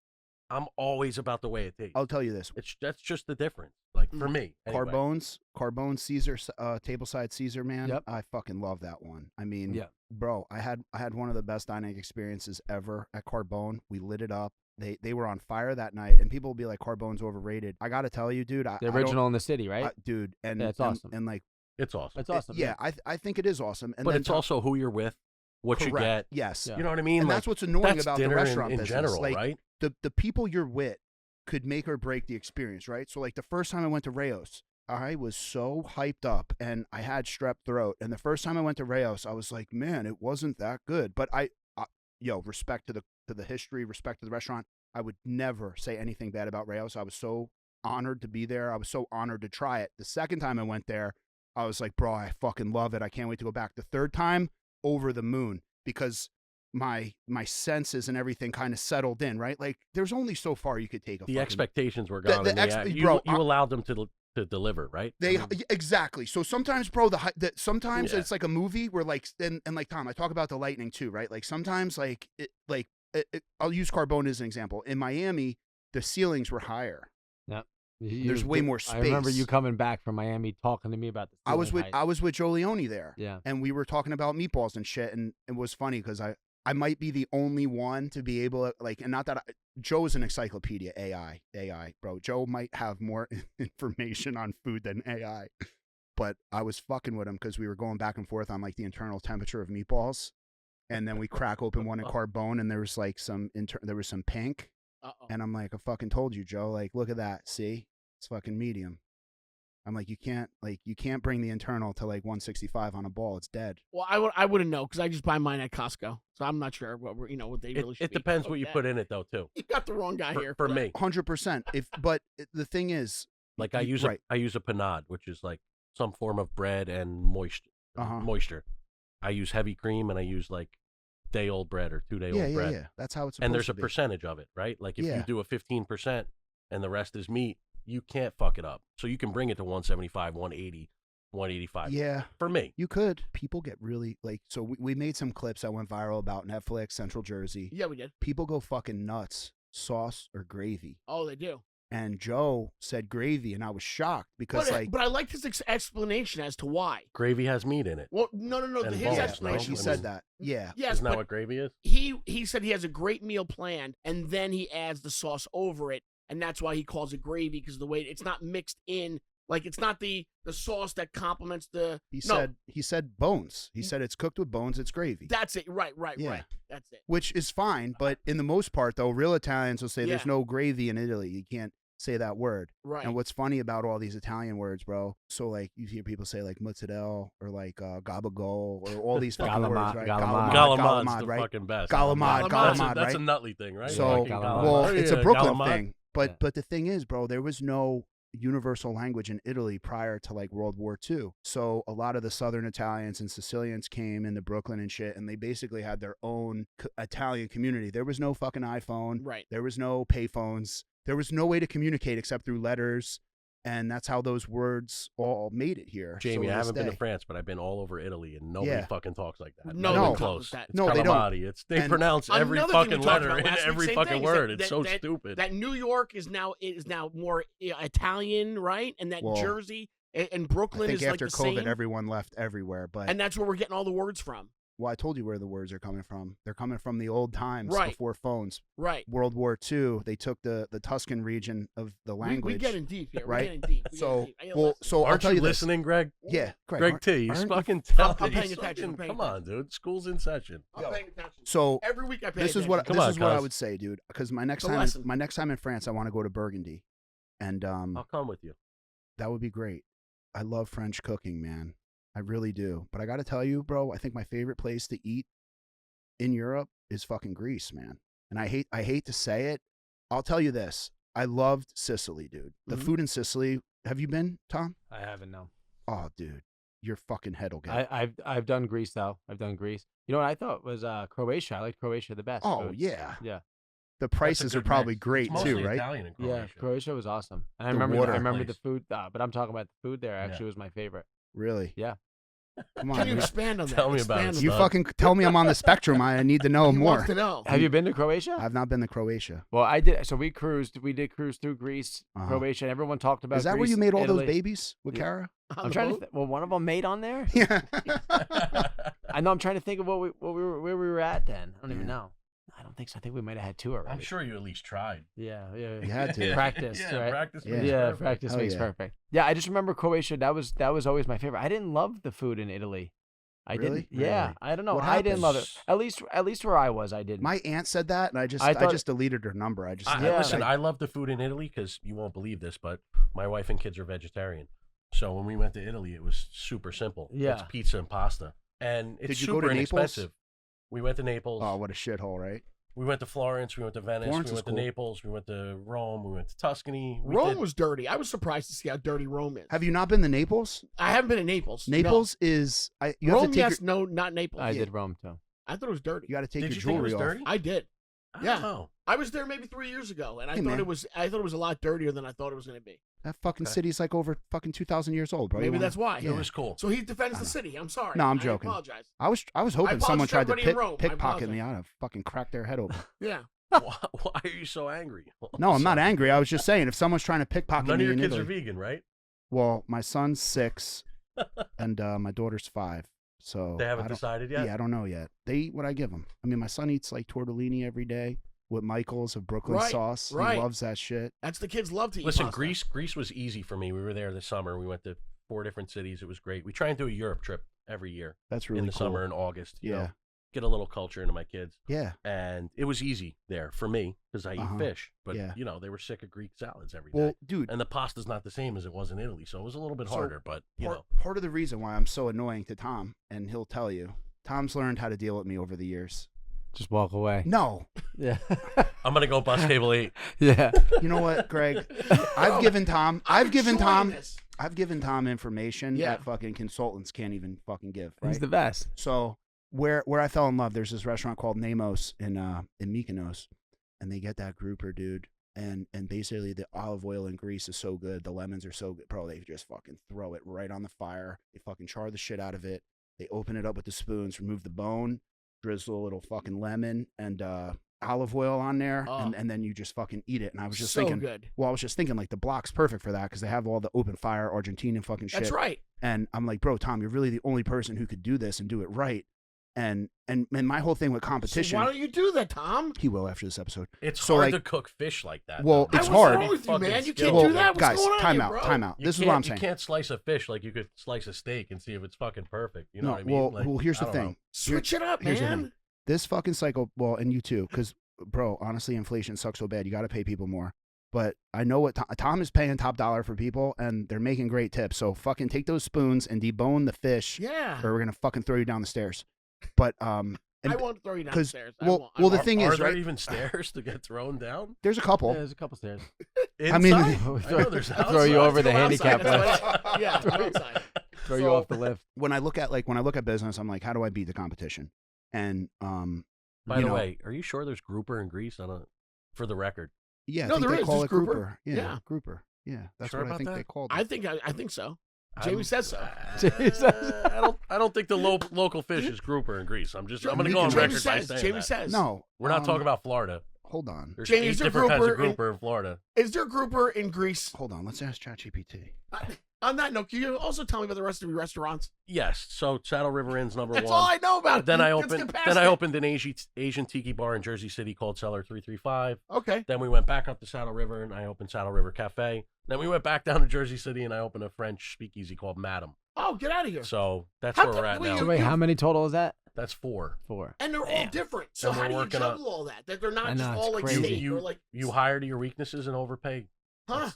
I'm always about the way it tastes. I'll tell you this. That's just the difference. Like, for me, anyway. Carbone Caesar, tableside Caesar, man. Yep. I fucking love that one. I mean, Yeah. bro, I had one of the best dining experiences ever at Carbone. We lit it up. They were on fire that night, and people will be like, Carbone's overrated. I got to tell you, dude. The original in the city, right? Dude, and Yeah, it's awesome. And like, It's awesome. It's awesome. yeah, I think it is awesome. And But then it's also who you're with, what you get. Yes. Yeah. You know what I mean? And Like, that's what's annoying that's about the dinner restaurant in business. general, Like, right? the people you're with could make or break the experience, right? So like the first time I went to Rayos, I was so hyped up and I had strep throat. And the first time I went to Rayos, I was like, man, it wasn't that good. But respect to the history, respect to the restaurant. I would never say anything bad about Rayos. I was so honored to be there. I was so honored to try it. The second time I went there, I was like, bro, I fucking love it. I can't wait to go back. The third time, over the moon, because my senses and everything kind of settled in, right? Like, there's only so far you could take The expectations were gone. You allowed them to deliver, right? Exactly. So sometimes, bro, sometimes it's like a movie where like, and like Tom, I talk about the lightning too, right? Like sometimes I'll use Carbone as an example. In Miami, the ceilings were higher. Yep. There's way more space. I remember you coming back from Miami talking to me about the I was with Giolione there. Yeah. And we were talking about meatballs and shit, and it was funny because I might be the only one to be able to, like, and not that Joe's an encyclopedia, AI, bro. Joe might have more information on food than AI, but I was fucking with him because we were going back and forth on like the internal temperature of meatballs, and then we crack open one in Carbone, and there was like some pink, and I'm like, I fucking told you, Joe. Like, look at that. See, it's fucking medium. I'm like, you can't bring the internal to like 165 on a ball. It's dead. Well, I wouldn't know because I just buy mine at Costco, so I'm not sure what what they really should. It depends what you put in it though too. You got the wrong guy here For me. 100%. But the thing is, like I use a panade, which is like some form of bread and moisture. I use heavy cream and I use like day-old bread or 2-day-old bread. Yeah. That's how it's supposed to be. And there's a percentage of it, right? Like if Yeah. you do a 15% and the rest is meat, you can't fuck it up. So you can bring it to 175, 180, 185. Yeah. For me. You could. People get really like, so we made some clips that went viral about Netflix, Central Jersey. Yeah, we did. People go fucking nuts. Sauce or gravy. Oh, they do. And Joe said gravy, and I was shocked because But I liked his explanation as to why. Gravy has meat in it. Well, no. And His bones, explanation. he said that. Yeah. Yes, Isn't that but what gravy is? he said he has a great meal planned, and then he adds the sauce over it, and that's why he calls it gravy because the way it's not mixed in, like it's not the sauce that complements the. He said bones. He said it's cooked with bones. It's gravy. That's it. Right. Yeah. Right. That's it. Which is fine, but in the most part, though, real Italians will say Yeah. there's no gravy in Italy. You can't say that word. Right. And what's funny about all these Italian words, bro? So like you hear people say like mozzarella or like gabagol or all these fucking words, right? Galamad's the right? fucking best. Galamad, Galamad, right? That's a Nutley thing, right? So, Fucking well, Galamad. it's a Yeah, Brooklyn Galamad. thing. But the thing is, bro, there was no universal language in Italy prior to like World War II. So a lot of the Southern Italians and Sicilians came into Brooklyn and shit, and they basically had their own Italian community. There was no fucking iPhone. Right. There was no payphones. There was no way to communicate except through letters. And that's how those words all made it here. Jamie, So I to haven't this been day- to France, but I've been all over Italy, and nobody Yeah. fucking talks like that. No, Not even no. close. That- It's No, they don't. Calamari. They And pronounce every another thing fucking we talked letter about in last week, every same fucking thing, is word. that- It's so that- stupid. That New York is now more Italian, right? And that Well, Jersey and I Brooklyn think is like after the COVID, same. everyone left everywhere. But And that's where we're getting all the words from. well, I told you where the words are coming from. They're coming from the old times Right. before phones. Right. World War II, they took the Tuscan region of the language. We getting deep here. right? We're getting deep. So, Hey, well, listen. so I'll Aren't tell you you this. listening, Greg? Yeah, Greg T, he's aren't you fucking I'm telling paying he's attention, I'm fucking- paying Come on, dude. School's in session. I'm paying attention. So Every week I pay this attention. is what Come this on, is what I cuz. would say, dude. Because my It's a lesson. next time in France, I want to go to Burgundy, and I'll come with you. that would be great. I love French cooking, man. I really do. But I got to tell you, bro, I think my favorite place to eat in Europe is fucking Greece, man. And I hate to say it. I'll tell you this. I loved Sicily, dude. The Mhm. food in Sicily. Have you been, Tom? I haven't, no. Oh, dude. Your fucking head will get. I've done Greece though. I've done Greece. You know what I thought was Croatia. I liked Croatia the best. Oh, food. yeah. Yeah. The prices are good probably mix. great It's mostly too, right? Italian in Yeah, Croatia. Croatia was awesome. And I The remember water. I remember the Place. food, but I'm talking about the food there. Yeah. Actually, was my favorite. Really? Yeah. Come on, Can you man. expand on that? Tell me about Expand it, on You that. Stud. fucking tell me I'm on the spectrum. I need to know He more. wants to know. Have you been to Croatia? I've not been to Croatia. Well, I did. So we cruised. We did cruise through Greece, Uh-huh. Croatia, and everyone talked about. Is that where Greece, you made all Italy. those babies with Yeah. Kara? On I'm the trying boat? to. Well, one of them made on there. Yeah. I know. I'm trying to think of where we were at then. I don't even Yeah. know. I don't think so. I think we might have had two already. I'm sure you at least tried. Yeah. You had to. Practice, Yeah, right? practice Yeah. makes Yeah, perfect. practice Hell makes yeah. perfect. Yeah, I just remember Croatia. That was always my favorite. I didn't love the food in Italy. I Really? didn't. Yeah, Really? I don't know. What I didn't love it. happens? At least where I was, I didn't. My aunt said that, and I I just thought- deleted her number. I just Yeah. Listen, I love the food in Italy because you won't believe this, but my wife and kids are vegetarian. So when we went to Italy, it was super simple. Yeah. It's pizza and pasta. And it's Did you go super to Naples? inexpensive. We went to Naples. Oh, what a shithole, right? We went to Florence. We went to Venice. Florence we is went cool. to Naples. We went to Rome. We went to Tuscany. We Rome did- was dirty. I was surprised to see how dirty Rome is. Have you not been to Naples? I haven't been to Naples. no. Naples is you Rome, have to take yes, no, not Naples. I did Rome too. I thought it was dirty. you got to take Did your you think it jewelry was off. dirty? I did. I Yeah. don't know. I was there maybe 3 years ago, and I Hey, thought man. it was. I thought it was a lot dirtier than I thought it was going to be. That fucking Okay. city's like over fucking 2,000 years old, bro. You Maybe wanna- that's why. Yeah. It was cool. So he defends I the know. city. I'm sorry. No, I'm I joking. apologize. I was hoping apologize someone to tried to everybody in Rome. I pickpocket me. apologize. I'd have fucking cracked their head open. Yeah. Why are you so angry? No, I'm not angry. I was just saying if someone's trying to pickpocket None me of your in kids Italy. are vegan, right? Well, my son's 6, and my daughter's 5. So They I haven't don't- decided yet. Yeah, I don't know yet. They eat what I give them. I mean, my son eats like tortellini every day with Michael's of Brooklyn Right, sauce. right. He loves that shit. That's the kids love to eat. Listen, pasta. Greece was easy for me. We were there this summer. We went to 4 different cities. It was great. We try and do a Europe trip every year That's really in the cool. summer in August. You Yeah. know, get a little culture into my kids. Yeah. And it was easy there for me because I Uh-huh. eat fish. But, Yeah. you know, they were sick of Greek salads every day. Well, dude, And the pasta's not the same as it was in Italy. So it was a little bit So, harder. But, you know. part of the reason why I'm so annoying to Tom, and he'll tell you, Tom's learned how to deal with me over the years. Just walk away. No, Yeah. I'm going to go bus table 8. Yeah. you know what, Greg? I've given Tom enjoying this. I've given Tom information Yeah. that fucking consultants can't even fucking give. Right? He's the best. So where I fell in love, there's this restaurant called Nemos in Mykonos, and they get that grouper, dude. And basically the olive oil and grease is so good, the lemons are so good, bro. They just fucking throw it right on the fire. They fucking char the shit out of it. They open it up with the spoons, remove the bone, drizzle a little fucking lemon and olive oil on there, Oh. and then you just fucking eat it. And I was just so thinking, good. well, I was just thinking like the block's perfect for that because they have all the open fire Argentinian fucking shit. That's right. And I'm like, bro, Tom, you're really the only person who could do this and do it right. And my whole thing with So competition, why don't you do that, Tom? he will after this episode. It's So, hard like- to cook fish like that. Well, though. it's I was hard. wrong with you, man. You can't Well, do that. What's guys, going on time here, out, bro? time out. You This is what I'm You saying. can't slice a fish like you could slice a steak and see if it's fucking perfect. You know No, what I mean? well, Like, well, here's I the don't know. thing. Switch it up, Here's the man. thing. This fucking cycle, well, and you too, because, bro, honestly, inflation sucks so bad. You got to pay people more. But I know what Tom is paying top dollar for people, and they're making great tips. So fucking take those spoons and debone the fish, Yeah. or we're gonna fucking throw you down the stairs. But and I won't throw you 'cause- downstairs. I well, won't- well, the won't. thing Are is, there right? even stairs to get thrown down? There's a couple. Yeah, there's a couple stairs. Inside? mean- I know there's I'll throw you outside. over the Go outside, handicap that's lift. what- Yeah, go outside. Throw you So- off the lift. When I look at business, I'm like, how do I beat the competition? And By you the know, way, are you sure there's grouper and grease on for the record? yeah, I No, think there they is. call There's it grouper. grouper. Yeah, Yeah. grouper. Yeah, that's Sure what I about think that? they called it. I think so. Jamie I'm- says so. Jamie says- I don't think the local fish is grouper and grease. I'm going to Jamie go on says- record by says. saying Jamie that. says. No, We're not talking about Florida. Hold on, There's Jamie, 8 is there different kinds of grouper in- grouper in Florida. Is there grouper in Greece? hold on. Let's ask ChatGPT. On that note, can you also tell me about the rest of your restaurants? Yes. So Saddle River Inn's number That's one. all I know about. Then You- I let's opened. get past Then I it. opened an Asian tiki bar in Jersey City called Cellar 335. Okay. Then we went back up to Saddle River and I opened Saddle River Cafe. Then we went back down to Jersey City and I opened a French speakeasy called Madam. Oh, get out of here. So that's How where we're at wait, now. So wait, how many total is that? That's 4. 4. And they're all Damn. different. So And how we're do you working on- juggle all that? That they're not I just know, it's all like crazy. steak. You- They're like, You hire to your weaknesses and overpay. huh?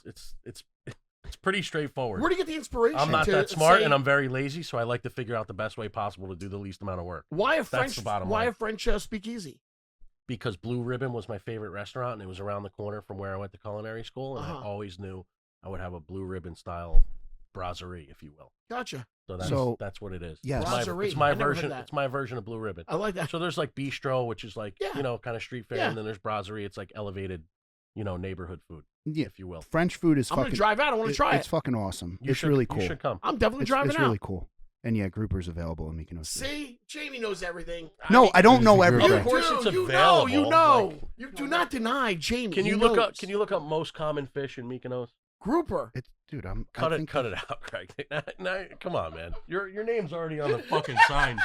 It's pretty straightforward. Where do you get the inspiration? I'm not to that smart say, and I'm very lazy, so I like to figure out the best way possible to do the least amount of work. why a That's French? the bottom Why line. a French speakeasy? Because Blue Ribbon was my favorite restaurant and it was around the corner from where I went to culinary school, and I Uh-huh. always knew I would have a Blue Ribbon style brasserie, if you will. Gotcha. So that's what it is. Yes. It's my, Brasserie. it's my I never heard version. that. It's my version of Blue Ribbon. I like that. So there's like bistro, which is like Yeah. kind of street fare, Yeah. and then there's brasserie. It's like elevated, neighborhood food, Yeah, if you will. French food is I'm fucking. gonna drive out. I want to try It's it. fucking awesome. You It's should- really cool. You should come. I'm definitely It's, driving it's out. really cool. And yeah, grouper's available in Mykonos. too. See, Jamie knows everything. No, I don't know There's a everything. You grouper. Of course do. it's you available, know. You know. like- You do not deny Jamie. Can He you look up? knows. Can you look up most common fish in Mykonos? grouper? It's, dude, I Cut think it out, Craig. Now, come on, man. Your name's already on the fucking sign.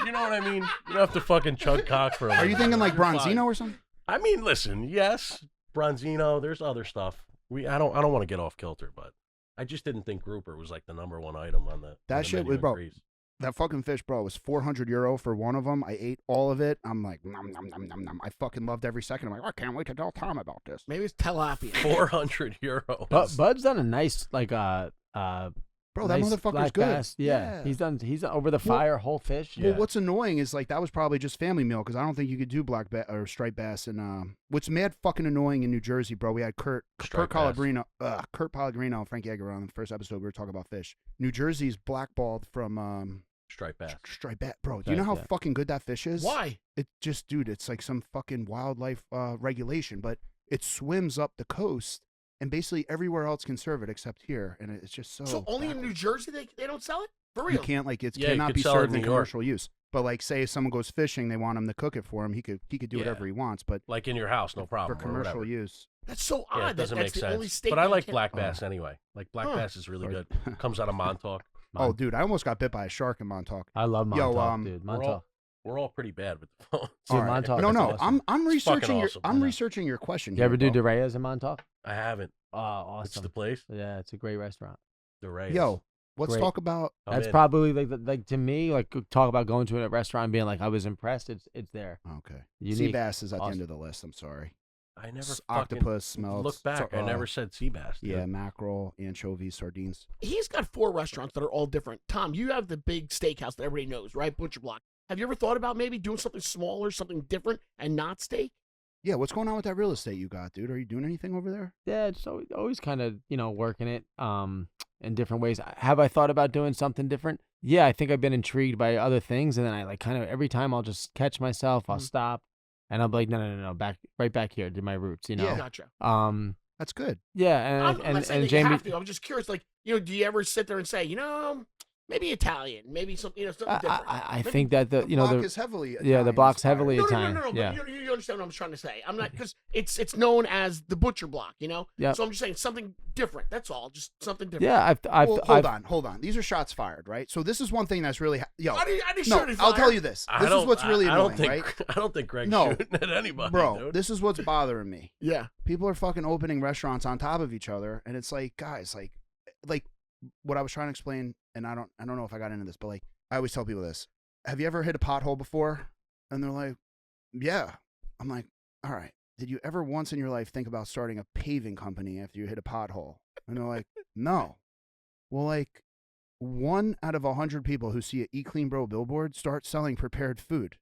You know what I mean? You don't have to fucking chug cock for a Are you living. thinking like You're fine. Bronzino or something? I mean, listen, yes, Bronzino. There's other stuff. I don't want to get off kilter, but I just didn't think grouper was like the number 1 item on the. That on the shit menu was, in bro. Greece. That fucking fish, bro, was 400 euro for one of them. I ate all of it. I'm like, nom, nom, nom, nom, nom. I fucking loved every second. I'm like, I can't wait to tell Tom about this. Maybe it's tilapia. 400 euros. Bud's done a nice Bro, that nice motherfucker's black good. bass. Yeah. He's done over the fire whole fish. Yeah. Well, what's annoying is like that was probably just family meal because I don't think you could do black bass or striped bass. And what's mad fucking annoying in New Jersey, bro? We had Kurt Striped bass. Pellegrino, and Frankie Edgar on the first episode. We were talking about fish. New Jersey's blackballed from Striped bass. striped bass, bro. Do you know how Yeah. fucking good that fish is? Why? It just, dude, it's like some fucking wildlife regulation, but it swims up the coast. And basically everywhere else can serve it except here, and it's just so. So only in New backwards. Jersey they don't sell it? For real? You can't like it Yeah, you cannot could be sell it served in in New York. commercial use. But like, say if someone goes fishing, they want him to cook it for him. He could do Yeah. whatever he wants. But Like in your house, no problem. for or commercial whatever. use, That's so odd. Yeah, it doesn't that's make the only sense. state But I that like can't- black bass anyway. Like black Huh. bass is really Sorry. good. Comes out of Montauk. Oh, dude, I almost got bit by a shark in Montauk. I love Yo, Montauk, dude. Montauk. We're all pretty bad with the phones. Dude, All right. Montauk No, is no, awesome. I'm It's fucking researching your awesome. I'm researching your question. You ever here, do bro. Dorea's in Montauk? I haven't. Oh, awesome. It's the place. Yeah, it's a great restaurant. The Reyes. Yo, let's Great. talk about. That's in. probably like to me, like talk about going to a restaurant and being like, I was impressed. It's there. Okay. Sea Unique. bass is at the end Awesome. of the list. I'm sorry. I never Octopus, fucking smelts. look back. I never said sea bass. Dude. Yeah, mackerel, anchovies, sardines. He's got 4 restaurants that are all different. Tom, you have the big steakhouse that everybody knows, right? Butcher Block. Have you ever thought about maybe doing something smaller, something different, and not steak? Yeah, what's going on with that real estate you got, dude? Are you doing anything over there? Yeah, it's always kind of working it in different ways. Have I thought about doing something different? Yeah, I think I've been intrigued by other things, and then I like kind of every time I'll just catch myself. I'll stop, and I'll be like, no, right back here to my roots. Yeah. Gotcha. That's good. Yeah, I'm not saying and that Jamie. you have to. I'm just curious, like, do you ever sit there and say, maybe Italian, maybe something, something different? I think that the block is heavily the block's Italian-inspired. heavily No, Italian. but Yeah. you understand what I'm trying to say. I'm not, because it's known as the Butcher Block, Yep. So I'm just saying something different. That's all, just something different. Yeah, Well, hold on. These are shots fired, right? So this is one thing that's really yo. I didn't No, shoot it I'll fire. tell you this. This is what's really annoying, right? I don't think Greg's No. shooting at anybody, Bro, dude. this is what's bothering me. Yeah. People are fucking opening restaurants on top of each other, and it's like, guys, like what I was trying to explain, and I don't know if I got into this, but like I always tell people this. Have you ever hit a pothole before? And they're like, yeah. I'm like, all right. Did you ever once in your life think about starting a paving company after you hit a pothole? And they're like, no. Well, like 1 out of 100 people who see an Eat Clean Bro billboard start selling prepared food.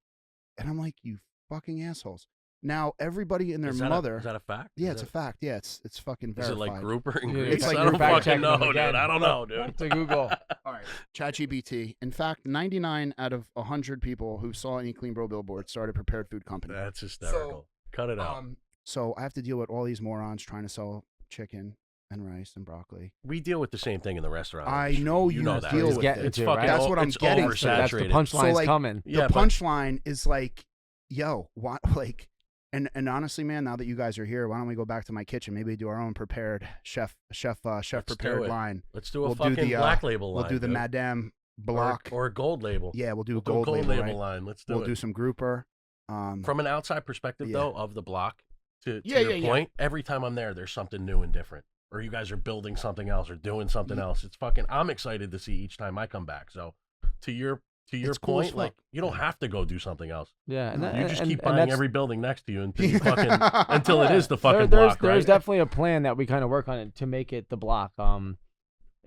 And I'm like, you fucking assholes. Now, everybody and their mother. Is that a fact? Yeah, it's a fact. Yeah, it's fucking verified. Is it like grouper and Yeah, grease? it's like I you're don't fact fucking checking know, them dude. again. I don't know, dude. To Google. All right, ChatGPT. In fact, 99 out of 100 people who saw an Eat Clean Bro billboard started a prepared food company. That's hysterical. Cut it out. So I have to deal with all these morons trying to sell chicken and rice and broccoli. We deal with the same thing in the restaurant. I industry. know you you know that. deal It's with getting it. It's to, fucking. right? That's what I'm it's getting. So that's the oversaturated. punchline's like, coming. Yeah, The but punchline is like, yo, what, like, and honestly, man, now that you guys are here, why don't we go back to my kitchen? Maybe do our own prepared chef prepared it. line. let's do a we'll do fucking the, black label line. We'll do the dude. Madame Block. or a gold label. Yeah, we'll do a We'll gold do label, right? line. Let's do We'll it. do some grouper. From an outside perspective, Yeah. though, of the block, to Yeah, your yeah. point, every time I'm there's something new and different. Or you guys are building something else or doing something else. It's fucking. I'm excited to see each time I come back. So, to your It's cool as point, like fuck. you don't have to go do something else. Yeah, and You just keep and buying that's- every building next to you until you fucking until it is the fucking there's block, right? There's definitely a plan that we kind of work on it to make it the block.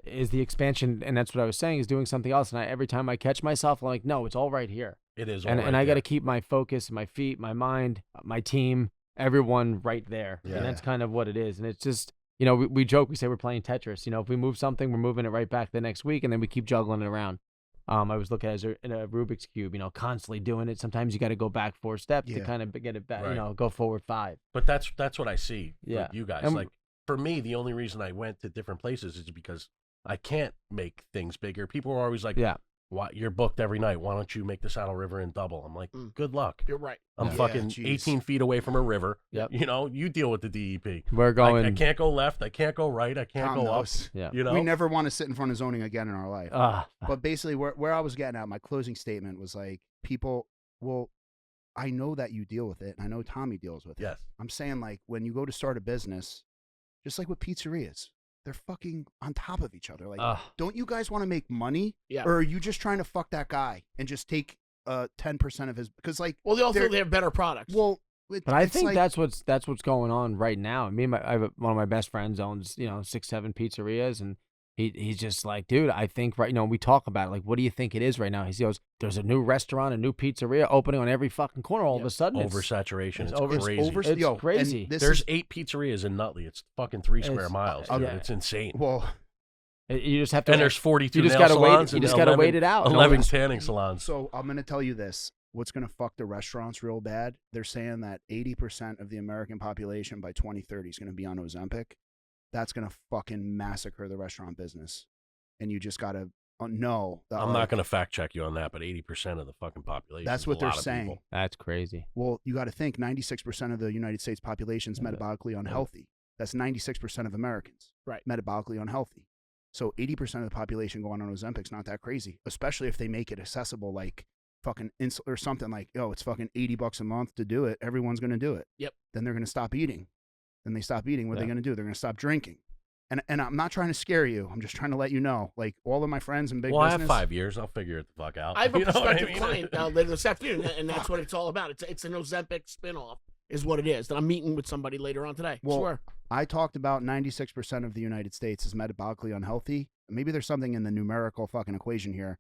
Is the expansion, and that's what I was saying, is doing something else. And every time I catch myself, I'm like, no, it's all right here. It is, And all right I got to there. keep my focus, my feet, my mind, my team, everyone right there. Yeah. And that's kind of what it is. And it's just, we joke, we say we're playing Tetris. If we move something, we're moving it right back the next week, and then we keep juggling it around. I was looking at it in a Rubik's Cube, constantly doing it. Sometimes you got to go back 4 steps to Yeah. kind of get it back, Right. go forward 5. But that's what I see Yeah. with you guys. And- Like for me, the only reason I went to different places is because I can't make things bigger. People are always like, Yeah. "Why you're booked every night? Why don't you make the Saddle River in double?" I'm like, "Good luck." You're right. I'm Yeah. fucking Yeah, jeez. 18 feet away from a river. Yep. You deal with the DEP. We're going. I can't go left. I can't go right. I can't Tom go up. knows. Yeah. You know, We never want to sit in front of zoning again in our life. But basically, where I was getting at, my closing statement was like, people, well, I know that you deal with it, and I know Tommy deals with it. Yes. I'm saying, like, when you go to start a business, just like with pizzerias, they're fucking on top of each other. Like, don't you guys want to make money? Yeah. Or are you just trying to fuck that guy and just take 10% of his? Because, like, Well, they're- they have better products. well, But I it's think like, that's what's going on right now. I have one of my best friends owns 6-7 pizzerias, and he's just like, dude, I think we talk about it, like, what do you think it is right now? He goes, there's a new restaurant, a new pizzeria opening on every fucking corner. All of a sudden, Oversaturation. It's over- crazy. It's yo, and crazy. this There's is- 8 pizzerias in Nutley. It's fucking 3 square It's- miles. yeah. Dude. It's insane. well, You just have to. And there's 42 you just nail gotta wait. salons You and just gotta 11 wait it out. 11 tanning salons. so I'm gonna tell you this. What's gonna fuck the restaurants real bad? They're saying that 80% of the American population by 2030 is gonna be on Ozempic. That's gonna fucking massacre the restaurant business. And you just gotta know that. I'm not going to fact check you on that, but 80% of the fucking population. That's is what a they're lot of saying. people. That's crazy. Well, you got to think 96% of the United States population is metabolically unhealthy. That's 96% of Americans. Right. Metabolically unhealthy. So 80% of the population going on Ozempic's not that crazy, especially if they make it accessible, like fucking or something like, yo, it's fucking $80 a month to do it. Everyone's going to do it. Yep. Then they're going to stop eating. Then they stop eating. What are they going to do? They're going to stop drinking. And I'm not trying to scare you. I'm just trying to let you know, like all of my friends in big business. I have 5 years. I'll figure it the fuck out. I have a You know what I prospective mean? client now later this afternoon, and that's what it's all about. It's an Ozempic spinoff, is what it is. And I'm meeting with somebody later on today. Well, Swear. I talked about 96% of the United States is metabolically unhealthy. Maybe there's something in the numerical fucking equation here.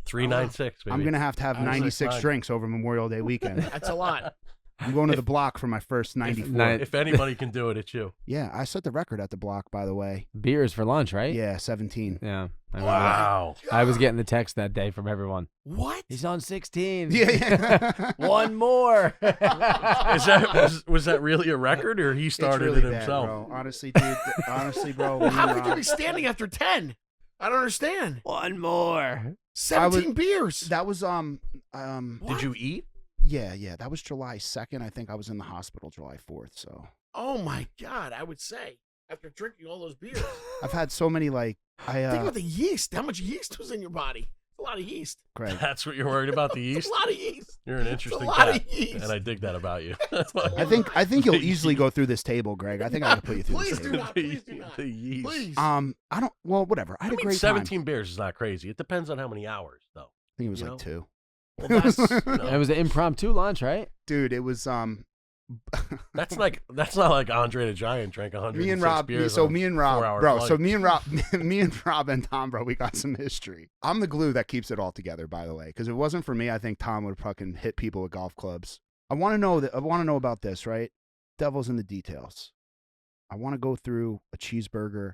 396, baby. I'm going to have I was 96 like, drinks over Memorial Day weekend. That's a lot. I'm going to the block for my first 94. If anybody can do it, it's you. Yeah, I set the record at the block, by the way. Beers for lunch, right? Yeah, 17. Yeah. Wow. I was getting the text that day from everyone. What? He's on 16. Yeah. One more. Was that really a record, or he started it's really it bad, himself? bro. Honestly, dude. Honestly, bro. How could you be standing after 10? I don't understand. One more. 17 beers. That was Did you eat? yeah, that was July 2nd. I think I was in the hospital July 4th, so Oh my God, I would say, after drinking all those beers. I've had so many like Think about the yeast. How much yeast was in your body? A lot of yeast. Greg. That's what you're worried about, the It's yeast? a lot of yeast. You're an interesting lot cat, of yeast. and I dig that about you. I think you'll easily go through this table, Greg. I think I can put you through Please this do table. not. Please do not. The yeast. Please. I don't. Well, whatever. I had I a mean, great 17 time. beers is not crazy. It depends on how many hours, though. I think it was you like know? 2. Well, that's, It was an impromptu lunch, right? Dude, it was That's not like Andre the Giant drank 106 me and Rob. beers. So on me and a Rob, 4-hour bro. flight. So me and Rob and Tom, bro. We got some history. I'm the glue that keeps it all together, by the way. Because if it wasn't for me, I think Tom would fucking hit people with golf clubs. I want to know about this, right? Devil's in the details. I want to go through a cheeseburger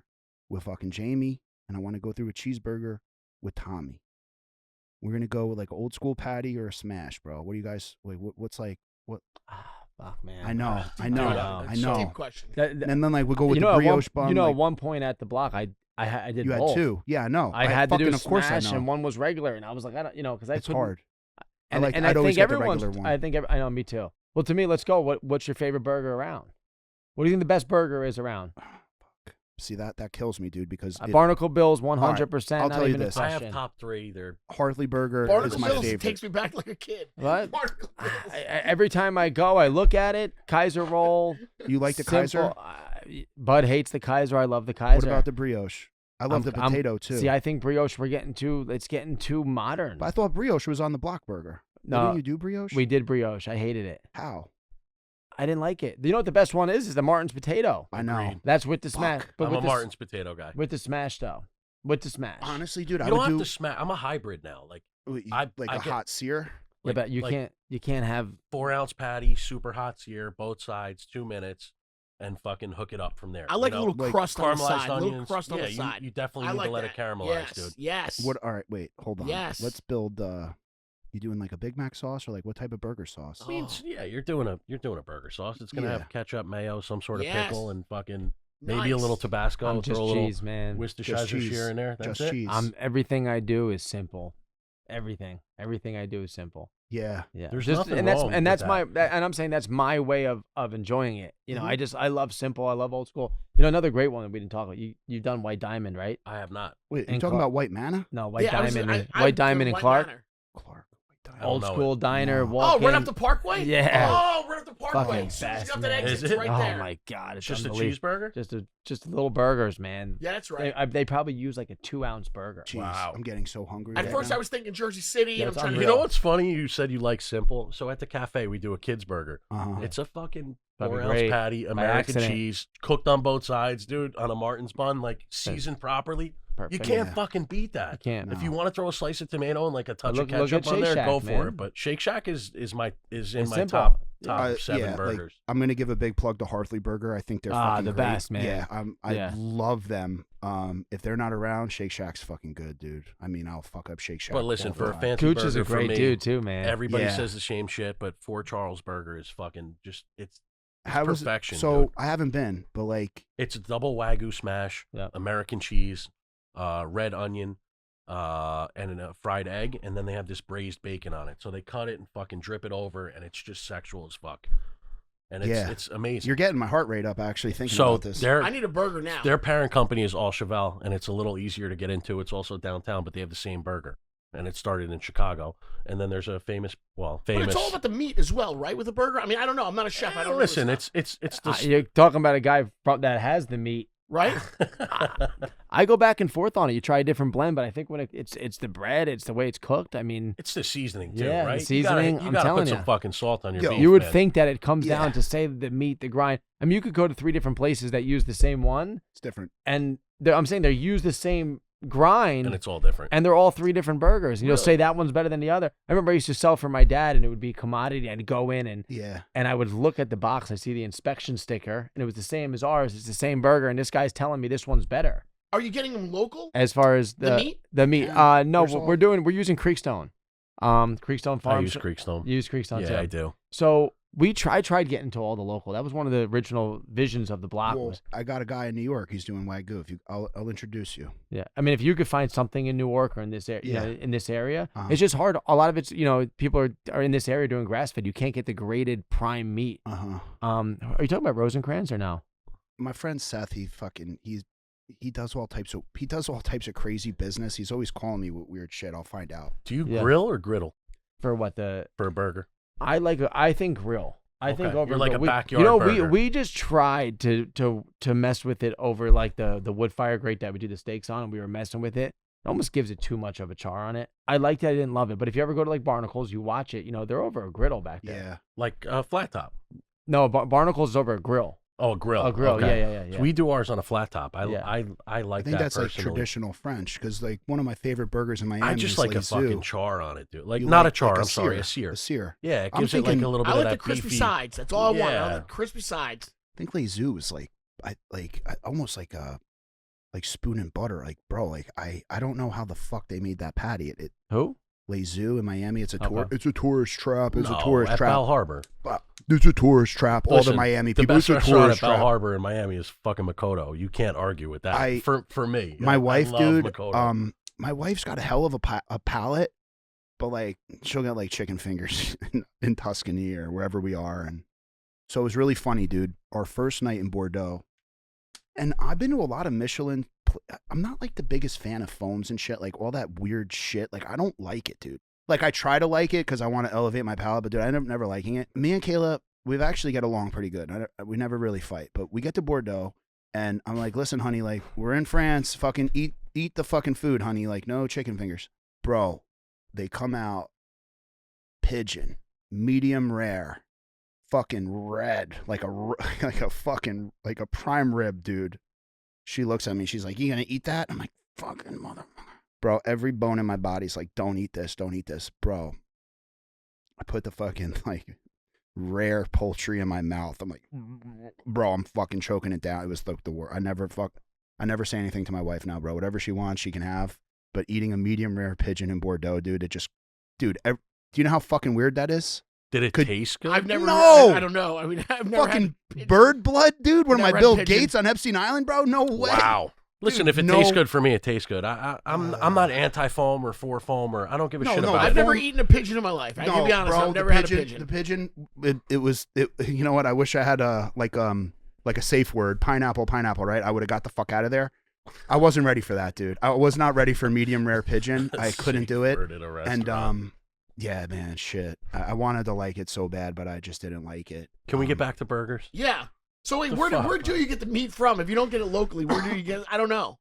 with fucking Jamie, and I want to go through a cheeseburger with Tommy. We're gonna go with like old school patty or a smash, bro. What do you guys? Wait, what's like what? Fuck, man. I know. Deep question. And then like we go with the at brioche bun. at like, one point at the block, I did you had both. 2. Yeah, I know. I had to do fucking, of course I smash, know. and one was regular, and I was like, I don't, because I It's couldn't. hard. And, I'd I always think get the everyone's. regular one. I think I know, me too. Well, to me, let's go. What's your favorite burger around? What do you think the best burger is around? See that kills me, dude. Because Barnacle Bill's 100%. I'll not tell you even a this. I have question. top 3. They're Hartley Burger Barnacle is my Bills favorite. takes me back like a kid. What? Barnacle Bills. Every time I go, I look at it. Kaiser roll. You like the simple. Kaiser? Bud hates the Kaiser. I love the Kaiser. What about the brioche? I love the potato too. See, I think brioche. It's getting too modern. But I thought brioche was on the block burger. No, Didn't you do brioche? we did brioche. I hated it. How? I didn't like it. You know what the best one is the Martin's potato. I know. Agreed. That's with the smash. Fuck. But I'm with a the, Martin's potato guy. with the smash though. With the smash. Honestly, dude, I You don't would have do to smash. I'm a hybrid now. Like like I a get- hot sear. Yeah, but you like can't have. 4-ounce patty, super hot sear, both sides, 2 minutes, and fucking hook it up from there. I like you a know? little crust on the Caramelized side. A little onions. crust on yeah, the side. You definitely I need like to let that. it caramelize, yes, dude. Yes. What? All right, wait, hold on. Yes. Let's build. You doing like a Big Mac sauce or like what type of burger sauce? I mean, yeah, you're doing a burger sauce. It's gonna Yeah. have ketchup, mayo, some sort of Yes. pickle, and fucking maybe a Nice. little Tabasco. I'm just throw a little cheese, man. Worcestershire in there. That's Just it. cheese. Everything I do is simple. Everything I do is simple. Yeah. Yeah, There's just, nothing and that's wrong and with that's that. and I'm saying that's my way of enjoying it. You know, Mhm. I love simple. I love old school. You know, another great one that we didn't talk about. You've done White Diamond, right? I have not. Wait, you And talking Clark- about white manna? No, White Yeah, I was- Diamond, I- and I White do Diamond and White Clark. Manor. Clark. White Diamond. don't Old know school it. diner. No. Walk Oh, right in. off the Parkway? Yeah. Oh, right off the Parkway. Fucking As soon as you best, got that man. exit, Is it's it? right Oh there. my god, it's Just a unbelievable. cheeseburger? Just little burgers, man. Yeah, that's right. They probably use like a 2-ounce burger. Jeez, Wow. I'm getting so hungry. At right first, now. I was thinking Jersey City, Yeah, and I'm it's trying to You unreal. know what's funny? You said you like simple. So at the cafe, we do a kids burger. Uh-huh. It's a fucking That'd be 4-ounce great. patty, American accident. cheese, cooked on both sides, dude, on a Martin's bun, like seasoned properly. You Perfect. can't Yeah. fucking beat You that. can't. If you want to throw a slice of tomato and like a touch Look- of look ketchup at on there, Shake go Shack, for man. it. But Shake Shack is in It's my simple. top Yeah, 7 like, burgers. I'm gonna give a big plug to Hartley Burger. I think they're fucking the great. best, man. Yeah, I Yeah. love them. If they're not around, Shake Shack's fucking good, dude. I mean, I'll fuck up Shake Shack. But listen, all the for a time. fancy Cooch burger, is a for great me, dude too, man. everybody Yeah. says the same shit, but Fort Charles Burger is fucking just it's How was it- perfection. So dude. I haven't been, but like, It's a double Wagyu smash, Yep. American cheese, red onion, and a fried egg, and then they have this braised bacon on it. So they cut it and fucking drip it over, and it's just sexual as fuck. and Yeah. it's amazing. You're getting my heart rate up actually thinking So about this. I need a burger now. their parent company is All Chevelle, and it's a little easier to get into. It's also downtown, but they have the same burger, and it started in Chicago. And then there's a famous. But it's all about the meat as well, right? With a burger. I mean, I don't know. I'm not a chef. I don't listen. know It's the You're talking about a guy that has the meat. right. I go back and forth on it. You try a different blend, but I think when it's the bread, it's the way it's cooked. I mean, it's the seasoning too, Yeah, the right? seasoning, You I'm gotta telling put some ya. fucking salt on your Yo, beef. you would man. think that it comes Yeah. down to say the meat, the grind. I mean, you could go to 3 different places that use the same one, It's different. and I'm saying they use the same grind, and it's all different. and they're all 3 different burgers. And you'll Really? say that one's better than the other. I remember I used to sell for my dad, and it would be commodity. I'd go in Yeah. and I would look at the box. I see the inspection sticker, and it was the same as ours. It's the same burger, and this guy's telling me this one's better. Are you getting them local? As far as The meat? the meat. Yeah, No, there's all- we're using Creekstone. Creekstone I Farms. use Creekstone. You use Creekstone Yeah, too. I do. So I tried getting to all the local. That was one of the original visions of the block. Well, Was I got a guy in New York. He's doing Wagyu. I'll introduce you. yeah. I mean, if you could find something in Newark or in this area, Yeah. in this area, Uh-huh. it's just hard. A lot of it's people are in this area doing grass fed. You can't get the graded prime meat. Uh-huh. Are you talking about Rosencrantz or no? My friend Seth, he does all types of crazy business. He's always calling me with weird shit. I'll find out. Do you Yeah. grill or griddle For what the for a burger? I think grill. I think Okay. over You're like grill. a backyard burger. we just tried to mess with it over like the wood fire grate that we do the steaks on, and we were messing with it. It almost gives it too much of a char on it. I liked it. I didn't love it. But if you ever go to like Barnacles, you watch it. They're over a griddle back there. Yeah. Like a flat top? No, Barnacles is over a grill. Oh, a grill. A grill. Okay. Yeah. So we do ours on a flat top. I Yeah. I like I think that that's like personally. traditional French because like one of my favorite burgers in Miami I just is like a Les Zoo. fucking char on it, dude. Like You not like- a char. like I'm sorry, a sear. A sear. Yeah, it I'm gives it like thinking- a little bit I of like that the crispy beefy. sides. That's all I want. I Yeah. like the crispy sides. I think Les Zoo is like almost like a spoon and butter. Like bro, like I don't know how the fuck they made that patty. It Who? Les Zoo in Miami. It's a Okay. It's a tourist trap. It's No, a tourist at trap. Bal Harbor. It's a tourist trap. All Listen, the Miami the people. best It's a restaurant tourist at Bal trap. Harbor in Miami is fucking Makoto. You can't argue with that. For me, My I wife, love dude. Makoto. My wife's got a hell of a palate, but like she'll get like chicken fingers in Tuscany or wherever we are, and so it was really funny, dude. Our first night in Bordeaux, and I've been to a lot of Michelin. I'm not like the biggest fan of foams and shit, like all that weird shit. Like I don't like it, dude. Like I try to like it because I want to elevate my palate, but dude, I end up never liking it. Me and Kayla, we've actually get along pretty good. We never really fight, but we get to Bordeaux, and I'm like, listen, honey, like we're in France, fucking eat the fucking food, honey. Like no chicken fingers, bro. They come out pigeon, medium rare, fucking red, like a prime rib, dude. She looks at me. She's like, "You gonna eat that?" I'm like, "Fucking motherfucker." Bro, every bone in my body's like, don't eat this, bro. I put the fucking like rare poultry in my mouth. I'm like, bro, I'm fucking choking it down. It was the worst. I never say anything to my wife now, bro. Whatever she wants, she can have. But eating a medium rare pigeon in Bordeaux, dude, do you know how fucking weird that is? Did it taste good? I've never. No! I don't know. I mean, I've never Fucking had bird blood, dude. What am I, Never had Bill pigeon. Gates on Epstein Island, bro? No way. Wow. Listen, Dude, if it no- tastes good for me, it tastes good. I'm not anti-foam or for foam or I don't give a shit No, about the it. I've never foam- eaten a pigeon in my life. I can be honest. bro, I've never the had pigeon, a pigeon. The pigeon, it was. You know what? I wish I had a safe word, pineapple, right? I would have got the fuck out of there. I wasn't ready for that, dude. I was not ready for medium rare pigeon. I couldn't do it. Word at a And restaurant. yeah, man, shit. I wanted to like it so bad, but I just didn't like it. Can we get back to burgers? Yeah. So wait, The where fuck? do you get the meat from? If you don't get it locally, where do you get it? I don't know.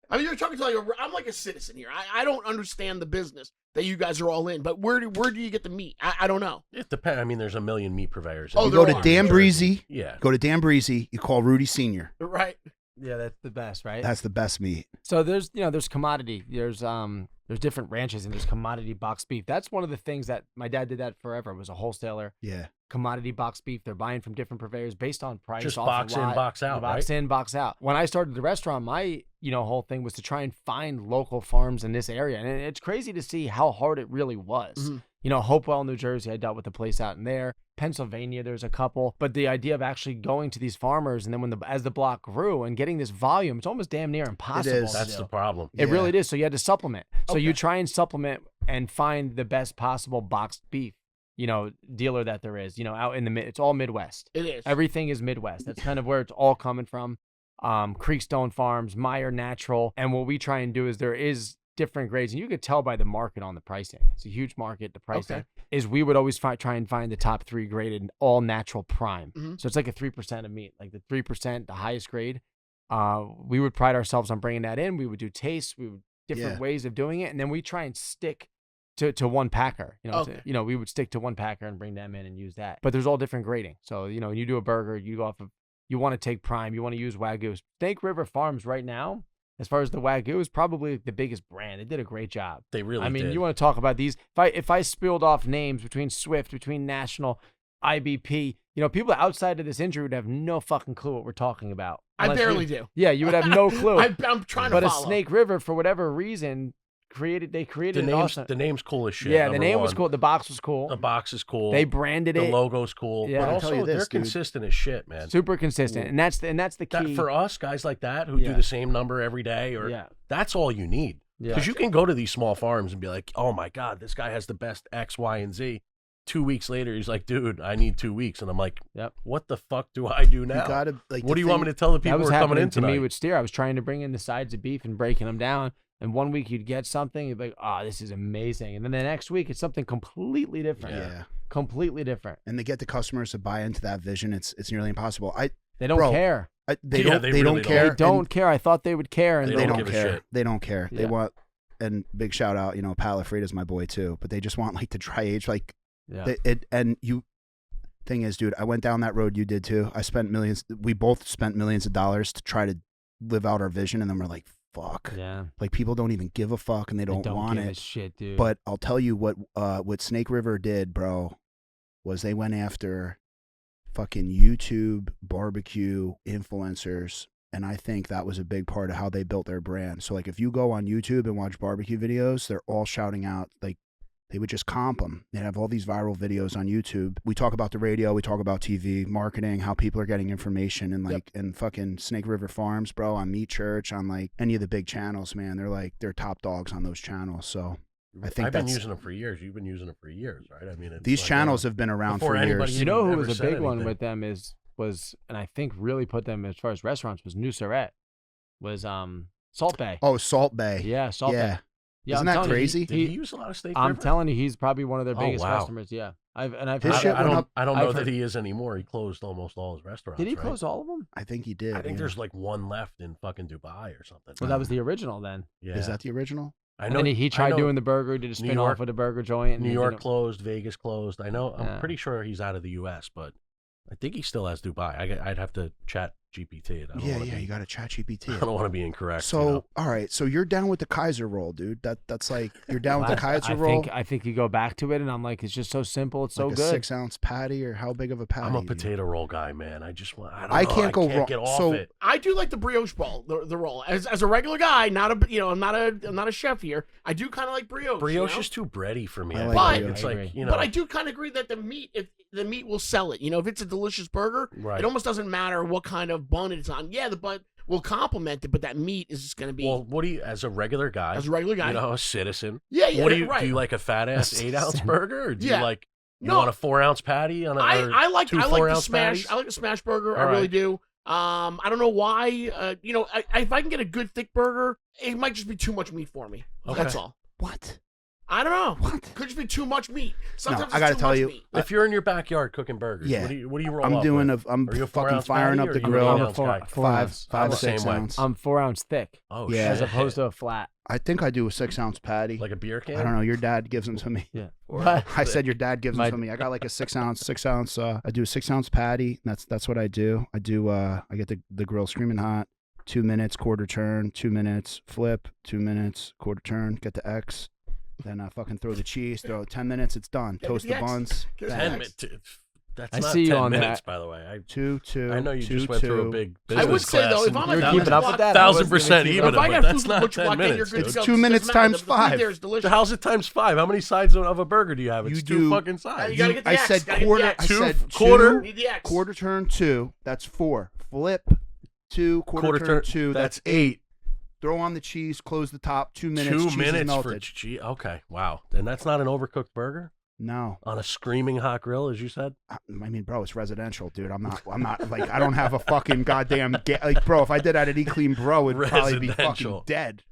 I mean, you're talking to like I'm like a citizen here. I don't understand the business that you guys are all in, but where do you get the meat? I don't know. It depends. I mean, there's a million meat purveyors. Oh, You there go to are. Dan Breezy. Yeah. Go to Dan Breezy. You call Rudy Senior. Right. Yeah, that's the best, right? That's the best meat. So there's commodity. There's different ranches and there's commodity box beef. That's one of the things that my dad did that forever. Was a wholesaler. Yeah. Commodity box beef. They're buying from different purveyors based on price. Just off box a lot, in, box out, box right? in, box out. When I started the restaurant, my whole thing was to try and find local farms in this area, and it's crazy to see how hard it really was. Mhm. Hopewell, New Jersey, I dealt with a place out in there. Pennsylvania, there's a couple. But the idea of actually going to these farmers and then as the block grew and getting this volume, it's almost damn near impossible. is. to That's do. the problem. It Yeah. really is. So you had to supplement. So you Okay. try and supplement and find the best possible boxed beef. dealer that there is. Out in it's all Midwest. It is. Everything is Midwest. That's kind of where it's all coming from. Creekstone Farms, Meyer Natural, and what we try and do is there is different grades, and you could tell by the market on the pricing. It's a huge market. The pricing is we would always try and find the top 3 graded all natural prime. So it's like a 3% of meat, like the 3%, the highest grade. We would pride ourselves on bringing that in. We would do tastes. We would different ways of doing it, and then we try and stick to one packer. We would stick to one packer and bring them in and use that. But there's all different grading. So when you do a burger, you go off of, you want to take prime, you want to use Wagyu. Snake River Farms right now, as far as the Wagyu, is probably the biggest brand. They did a great job. They really did. You want to talk about these? If I spilled off names between Swift, between National, IBP, people outside of this injury would have no fucking clue what we're talking about. I barely do. Yeah, you would have no clue. I'm trying to follow. But a Snake River, for whatever reason, created an awesome. The name's cool as shit. Yeah, the name was cool. The box was cool. The box is cool. They branded it. The logo's cool. Yeah, but I'll also tell you this, they're dude. consistent as shit, man. Super consistent, and that's the key. For us guys like that who do the same number every day, that's all you need. Because you can go to these small farms and be like, oh my God, this guy has the best X, Y, and Z. 2 weeks later, he's like, dude, I need 2 weeks. And I'm like, what the fuck do I do now? You gotta, what do you want me to tell the people who are coming in tonight? To me with steer, I was trying to bring in the sides of beef and breaking them down. And 1 week you'd get something, you'd be like, oh, this is amazing. And then the next week it's something completely different. Yeah. Completely different. And to get the customers to buy into that vision, it's nearly impossible. They don't care. They really don't care. They don't care. I thought they would care, and they don't give a care. shit. They don't care. Yeah. They want, and big shout out, Pat LaFrieda's my boy too, but they just want like the dry age, like thing is, dude, I went down that road, you did too. I spent millions, we both spent millions of dollars to try to live out our vision, and then we're like, fuck. Yeah. Like people don't even give a fuck and they don't want give it. a shit, dude. But I'll tell you what Snake River did, bro, was they went after fucking YouTube barbecue influencers. And I think that was a big part of how they built their brand. So like if you go on YouTube and watch barbecue videos, they're all shouting out, like they would just comp them. They'd have all these viral videos on YouTube. We talk about the radio, we talk about TV, marketing, how people are getting information, and like and fucking Snake River Farms, bro, on Meat Church, on like any of the big channels, man. They're top dogs on those channels. So I think I've been using them for years. You've been using them for years, right? I mean, these channels have been around for years. You know who was a big one with them was and I think really put them as far as restaurants was New Surrett, was Salt Bay. Oh, Salt Bay. Yeah, Salt Bay. Yeah, isn't that crazy? Did he use a lot of Snake River? I'm telling you, he's probably one of their biggest customers. Yeah, I don't know that he is anymore. He closed almost all his restaurants. Did he close all of them? I think he did. I think there's like one left in fucking Dubai or something. Well, that was the original then. Yeah. Is that the original? I know. And then he tried doing the burger, did a spin off of the burger joint. New York closed, Vegas closed. I know. I'm pretty sure he's out of the U.S., but I think he still has Dubai. I'd have to chat GPT. You got to chat GPT. I don't want to be incorrect. So, all right. So you're down with the Kaiser roll, dude. That's like, you're down with the Kaiser roll? I think you go back to it, and I'm like, it's just so simple. It's so good. 6 ounce patty, or how big of a patty? I'm a potato roll guy, man. I just want, I can't go wrong. Get off it. I do like the brioche roll, the roll. As a regular guy, I'm not a chef here. I do kind of like brioche. Brioche is too bready for me. I like brioche. It's like, But I do kind of agree that the meat will sell it. If it's a delicious burger, it almost doesn't matter what kind of bun it's on. Yeah, the bun will complement it, but that meat is just going to be. Well, what do you, as a regular guy, a citizen? Yeah. What do you do? You like a fat ass 8-ounce burger, or do you like you want a 4-ounce patty on a? I like the smash. Patties? I like the smash burger. I really do. I don't know why. If I can get a good thick burger, it might just be too much meat for me. Okay. That's all. What? I don't know. What? Could just be too much meat. Sometimes I gotta tell you, meat. If you're in your backyard cooking burgers, what do you roll I'm up doing with? I'm fucking firing up the grill. I'm a 5 to 6 ounce. I'm 4 ounce thick. Oh yeah, as opposed to a flat. I think I do a 6 ounce patty. Like a beer can? I don't know. Your dad gives them to me. Yeah. I said your dad gives them to me. I got like a 6 ounce. I do a 6 ounce patty. That's what I do. I get the grill screaming hot. 2 minutes, quarter turn. 2 minutes, flip. 2 minutes, quarter turn. Get the X. Then I fucking throw the cheese. Throw 10 minutes. It's done. Toast the buns. 10 minutes. That's I not see you 10 on minutes, that. by the way. Two. I know you just went through a big business I would say though, if I'm you're keeping up with that, 1,000% even. If I But got that's food not butcher 10 walk in, minutes. you're good to It's go. 2 minutes times The food 5. there is delicious. How's it times 5? How many sides of a burger do you have? It's two fucking sides. You gotta get the I X, said gotta get the quarter. X. I said quarter. Need the X. Quarter turn 2. That's 4. Flip 2. Quarter turn 2. That's 8. Throw on the cheese. Close the top. 2 minutes. 2 cheese minutes is for melted. cheese. Okay, wow. And that's not an overcooked burger? No. On a screaming hot grill, as you said? I mean, bro, it's residential, dude. I'm not like, I don't have a fucking goddamn, like, bro, if I did that at Eat Clean Bro, it'd probably be fucking Residential. dead.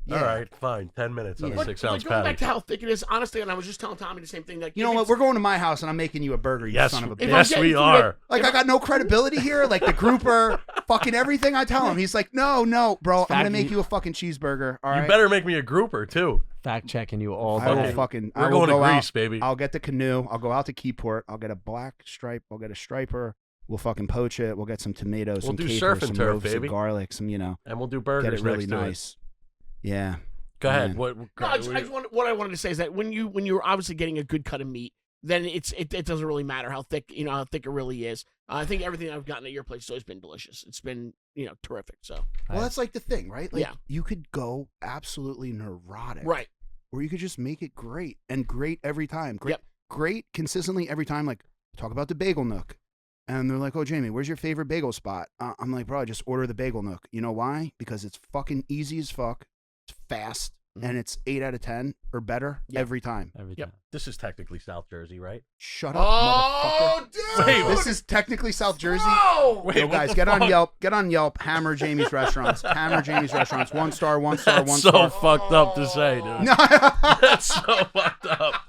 Yeah. All right, fine. 10 minutes on Yeah. a But 6-ounce going back patty. to how thick it is, honestly, and I was just telling Tommy the same thing. Like, You know what? We're going to my house and I'm making you a burger, you Yes, son of a If bitch. I'm yes, getting we food are. Like, I got no credibility here. Like, the grouper, fucking everything I tell him. He's like, no, bro, I'm going to make you a fucking cheeseburger. All right. You better make me a grouper, too. Fact checking you all I will day. fucking. We're I will going to go Greece, out. baby. I'll get the canoe. I'll go out to Keyport. I'll get a black stripe. I'll get a striper. We'll fucking poach it. We'll get some tomatoes, We'll some do capers, surf and some turf, loaves baby. of garlic, some, And we'll do burgers get it really next to nice. Yeah. Go ahead. Man. What? No, I just what I wanted to say is that when you're obviously getting a good cut of meat, then it doesn't really matter how thick how thick it really is. I think everything I've gotten at your place has always been delicious. It's been terrific. So Well, that's like the thing, right? Like, Yeah. you could go absolutely neurotic, right, or you could just make it great and great every time. Great, Yep. great consistently every time. Like, talk about the Bagel Nook. And they're like, "Oh, Jamie, where's your favorite bagel spot?" I'm like, "Bro, just order the Bagel Nook." You know why? Because it's fucking easy as fuck. It's fast, and it's 8 out of 10 or better Yep. every time. Every Yep. time. This is technically South Jersey, right? Shut up, motherfucker. dude! Wait, This is technically South Jersey. Whoa! Wait, Yo, what guys, the get on fuck? Yelp. Get on Yelp. Hammer Jamie's Restaurants. Hammer Jamie's Restaurants. 1 star, 1 star, 1 That's so star. fucked up to say, dude. No. That's so fucked up.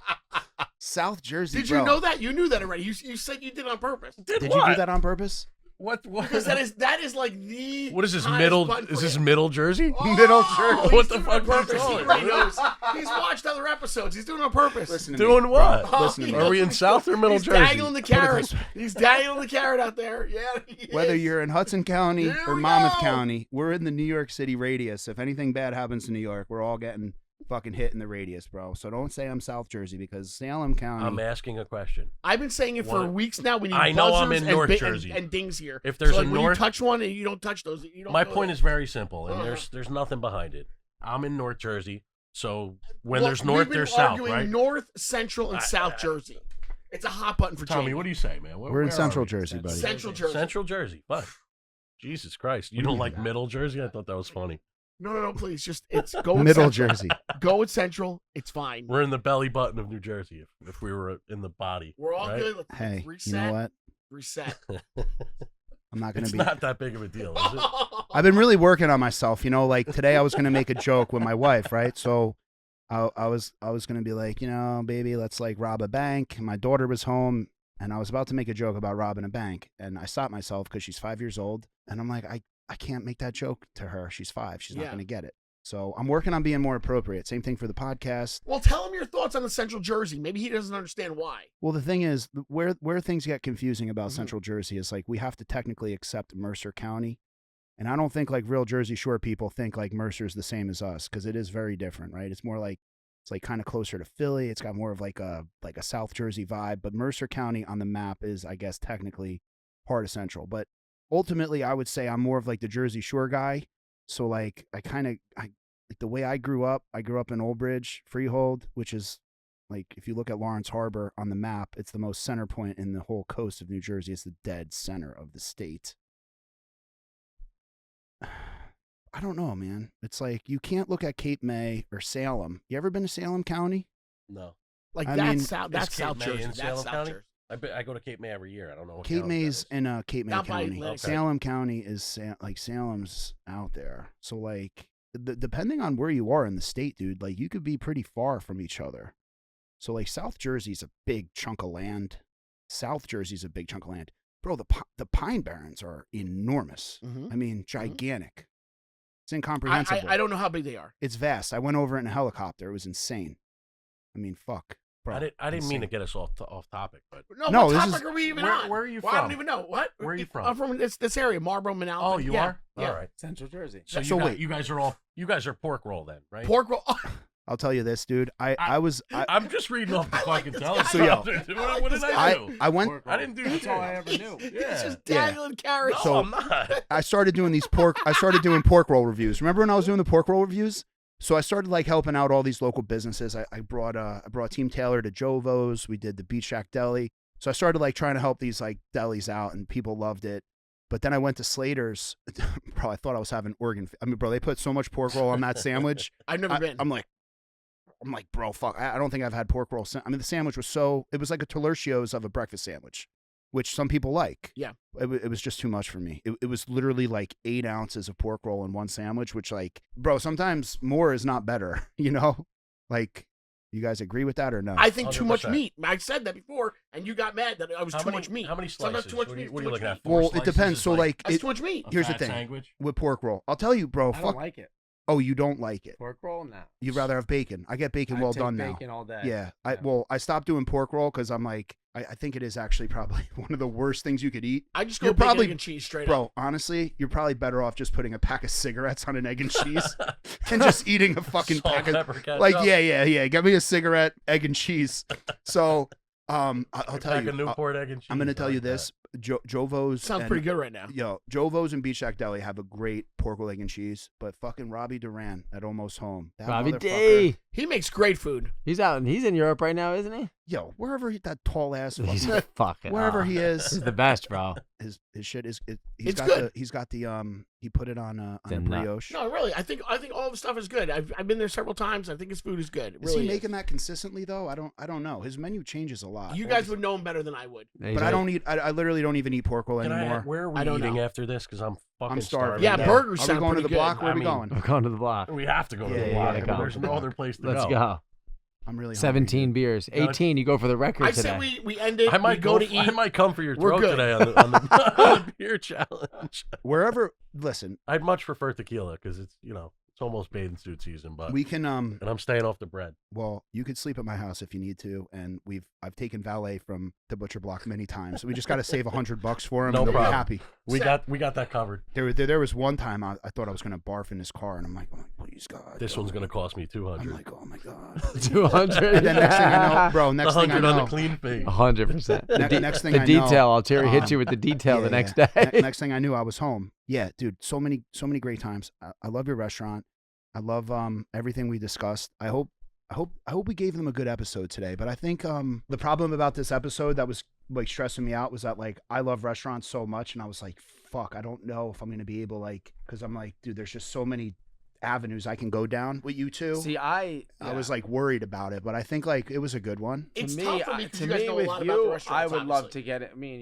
South Jersey, Did bro. you know that? You knew that already. You said you did it on purpose. Did you do that on purpose? What? Because that is like the What is this hottest middle? button Is for this him. middle Jersey? Middle Oh, Jersey. he's What the doing fuck it on purpose. is He going on, already dude? knows. He's watched other episodes. He's doing it on purpose. Listen to me, Doing bro. what? Listen to me. Are we in South or Middle He's Jersey? dangling the carrot. He's dangling the carrot out there. Yeah. he Whether is. you're in Hudson County Here or we Monmouth go. County, we're in the New York City radius. If anything bad happens to New York, we're all getting fucking hit in the radius, bro. So don't say I'm South Jersey, because Salem County. I'm asking a question. I've been saying it for What? weeks now. We need I know I'm buzzers in and North bi- Jersey. and dings here. If there's so, a like, when North- you touch one and you don't touch those, you don't. My go point there. is very simple, and Uh-huh. there's nothing behind it. I'm in North Jersey, so when Well, there's North, we've been there's South, arguing right? North, Central, and South Jersey. It's a hot button for Tommy, Jamie. what do you say, man? We're in where Central are we? Jersey, buddy. Central Jersey. Central Jersey. Fine. Jesus Christ. You don't like Middle Jersey? I thought that was funny. No, please. Just go with Middle Central. Jersey. Go with Central. It's fine. We're in the belly button of New Jersey if we were in the body. We're all right? good. Let's Hey, reset. you know what? Reset. I'm not going It's to be. not that big of a deal, is it? I've been really working on myself. Like today I was going to make a joke with my wife, right? So I was going to be like, baby, let's like rob a bank. My daughter was home and I was about to make a joke about robbing a bank. And I stopped myself because she's 5 years old. And I'm like, I can't make that joke to her. She's 5. She's not Yeah. going to get it. So I'm working on being more appropriate. Same thing for the podcast. Well, tell him your thoughts on the Central Jersey. Maybe he doesn't understand why. Well, the thing is, where things get confusing about Mhm. Central Jersey is like we have to technically accept Mercer County. And I don't think like real Jersey Shore people think like Mercer's the same as us, because it is very different, right? It's more like it's like kind of closer to Philly. It's got more of like a South Jersey vibe. But Mercer County on the map is, I guess, technically part of Central. But ultimately, I would say I'm more of like the Jersey Shore guy. So like like the way I grew up in Old Bridge, Freehold, which is like if you look at Lawrence Harbor on the map, it's the most center point in the whole coast of New Jersey. It's the dead center of the state. I don't know, man. It's like you can't look at Cape May or Salem. You ever been to Salem County? No. Like I that's mean, South. That's Cape South May Jersey. in That's Salem South County? Jersey. I go to Cape May every year. I don't know what Cape county that May's is. in Cape May Down by County. Atlantic City. Salem County is like Salem's out there. So like depending on where you are in the state, dude, like you could be pretty far from each other. So like South Jersey's a big chunk of land. South Jersey's a big chunk of land. Bro, the Pine Barrens are enormous. Mhm. I mean, gigantic. It's incomprehensible. I don't know how big they are. It's vast. I went over it in a helicopter. It was insane. I mean, fuck. Bro, I didn't mean to insane. get us off topic, but No, what this topic is- are we even Where- on? where are you Well, I don't from? even know. What? Where are you from? I'm from this area, Marlboro, Manalapan. you yeah. are? Yeah. All right. Central Jersey. So, So wait. you guys are pork roll then, right? Pork roll. I'll tell you this, dude. I'm just reading off the I like fucking this teleprompter. So, yo. dude. I like What this did guy. I do? I went. I didn't do That's shit. all I ever knew. He's Yeah. just Yeah. dangling carrots. No, So- I'm not. I started doing pork roll reviews. Remember when I was doing the pork roll reviews? So I started like helping out all these local businesses. I brought Team Taylor to Jovo's. We did the Beach Shack Deli. So I started like trying to help these like delis out, and people loved it. But then I went to Slater's. Bro, I thought I was having organ. I mean, bro, they put so much pork roll on that sandwich. I've never been. I'm like, I'm like, bro, fuck. I don't think I've had pork roll. I mean, the sandwich was it was like a Talercio's of a breakfast sandwich, which some people like. Yeah. It was just too much for me. It was literally like 8 ounces of pork roll in one sandwich, which like, bro, sometimes more is not better, you know? Like, you guys agree with that or no? I think too much 100%. meat. I said that before, and you got mad that I was too much meat. How many Sometimes slices? too much What are meat. you too much looking at? meat. 4 Well, it slices depends. is So like, That's too much meat. a here's the fat thing sandwich? with pork roll. I'll tell you, bro. I Fuck. don't like it. Oh, you don't like it. Pork roll? No. You'd rather have bacon. I get bacon I well take done now. bacon all day. Yeah. Yeah. I stopped doing pork roll because I'm like, I think it is actually probably one of the worst things you could eat. I just go You're bacon, probably- egg, and cheese straight up. Bro, honestly, you're probably better off just putting a pack of cigarettes on an egg and cheese and just eating a fucking Salt, pack of pepper, ketchup. like yeah. Get me a cigarette, egg and cheese. So I'll tell Pack you. of Newport egg and cheese. I'm gonna I tell like you that. this. Jovo's Sounds and- pretty good right now. Yo, Jovo's and Beach Shack Deli have a great pork roll, egg and cheese, but fucking Robbie Duran at Almost Home. That Robbie motherfucker- D. He makes great food. He's out and he's in Europe right now, isn't he? Yo, wherever that tall ass, He's fucking, fucking wherever he He's is, the best, bro. his shit is. It's good. He's got the he put it on a Then not. brioche. No, really, I think all the stuff is good. I've been there several times. I think his food is good. It Is really he making that consistently though? I don't know. His menu changes a lot. You guys would know him better than I would. But I don't eat. I literally don't even eat pork roll Can anymore. where are we I don't eating know. after this? Because I'm fucking starving. Yeah, Yeah. burgers Are we sound going to pretty the block? good. Where are I we mean, going? We're going to the block. We have to go to Yeah, the yeah, block. yeah, but go There's to the no block. other place to Let's go. go. I'm really hungry, 17 dude. beers. Gotta- 18. You go for the record I today. say we end it. I might we go to eat. I might come for your We're throat good. today on the, on the beer challenge. Wherever. Listen, I'd much prefer tequila because it's it's almost bathing suit season, but we can and I'm staying off the bread. Well, you could sleep at my house if you need to, and I've taken valet from the butcher block many times. So we just got to save $100 for him. No and they'll problem. be happy. We got that covered. There was one time I thought I was gonna barf in his car, and I'm like, oh, please God. This one's gonna cost me I'm $200. like, oh my God. 200. And then next thing I know, bro. Next thing I 100 on the know, clean fee. 100%. next thing the I know, detail. I'll Terry hit you with the detail the next day. Next thing I knew, I was home. Yeah, dude. So many great times. I love your restaurant. I love everything we discussed. I hope we gave them a good episode today. But I think the problem about this episode that was like stressing me out was that like I love restaurants so much, and I was like, fuck, I don't know if I'm gonna be able because I'm like, dude, there's just so many avenues I can go down with you two. See, I was like worried about it, but I think like it was a good one. It's to me, tough for me because to you guys me know a with lot about the you, restaurants. I would love obviously. to get it. I mean,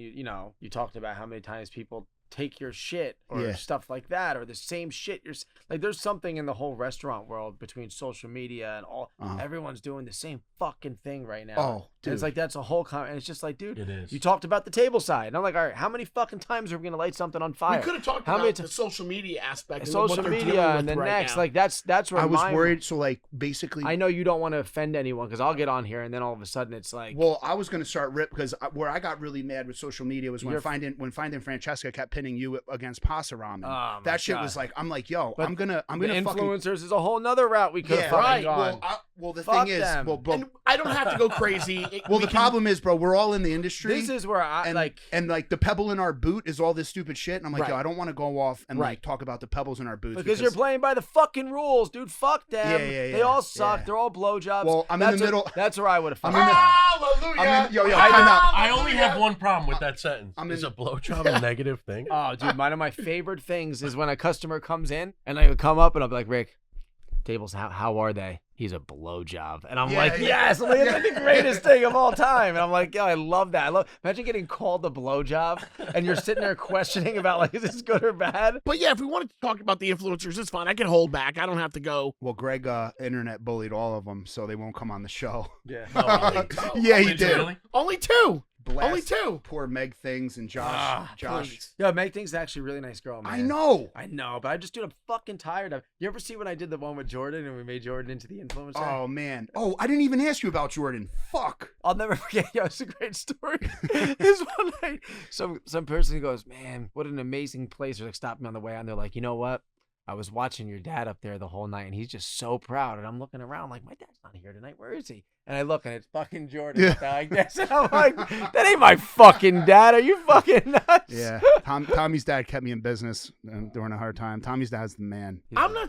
you talked about how many times people take your shit or Yeah. stuff like that, or the same shit. Like, there's something in the whole restaurant world between social media and all. Uh-huh. Everyone's doing the same fucking thing right now. Oh, And it's dude. like that's a whole and it's just like, dude, It is. you talked about the table side, and I'm like, all right, how many fucking times are we gonna light something on fire? We could have talked How many about the social media aspect And and what social they're media, dealing with and then right next, now. like that's where I was my- worried. So like basically, I know you don't want to offend anyone because I'll get on here and then all of a sudden it's like, well, I was gonna start rip because where I got really mad with social media was when You're- finding Francesca kept pinning you against Pasta Ramen. Oh, my that shit God. was like, I'm like, yo, But I'm gonna the fucking influencers is a whole nother route we could have yeah. fucking right. gone. Well, the Fuck thing is, them. well, bro, and I don't have to go crazy. well, the problem is, bro, we're all in the industry. This is where I and like. and like the pebble in our boot is all this stupid shit, and I'm like, yo, Right. I don't want to go off and like Right. talk about the pebbles in our boots Because you're playing by the fucking rules, dude. Fuck them. Yeah, They yeah, all suck. yeah. They're all blowjobs. Well, I'm in That's the middle- That's where I would have I'm fucking. in the- Hallelujah. yo, I, time out. I only have one problem with that sentence. I'm Is in- a blowjob a negative thing? Oh, dude, one of my favorite things is when a customer comes in and I would come up and I'll be like, Rick, tables, how are they? He's a blowjob. And I'm Yeah, like, yeah. yes, I'm like, it's like the greatest thing of all time. And I'm like, yo, I love that. Imagine getting called a blowjob and you're sitting there questioning about like, is this good or bad? But yeah, if we wanted to talk about the influencers, it's fine. I can hold back. I don't have to go. Well, Greg internet bullied all of them, so they won't come on the show. Yeah. Yeah, he Did did. really? Only two. Blast Only two. Poor Meg Things and Josh. Please. Yo, Meg Thing's actually a really nice girl, man. I know. I know, but I'm fucking tired of. You ever see when I did the one with Jordan and we made Jordan into the influencer? Oh man. Oh, I didn't even ask you about Jordan. Fuck. I'll never forget. Yo, it's a great story. This one night, some person goes, "Man, what an amazing place!" They're like, stop me on the way out. And they're like, "You know what? I was watching your dad up there the whole night, and he's just so proud." And I'm looking around like, my dad's not here tonight. Where is he? And I look, and it's fucking Jordan like this. And I'm like, that ain't my fucking dad. Are you fucking nuts? Yeah. Tommy's dad kept me in business during a hard time. Tommy's dad's the man.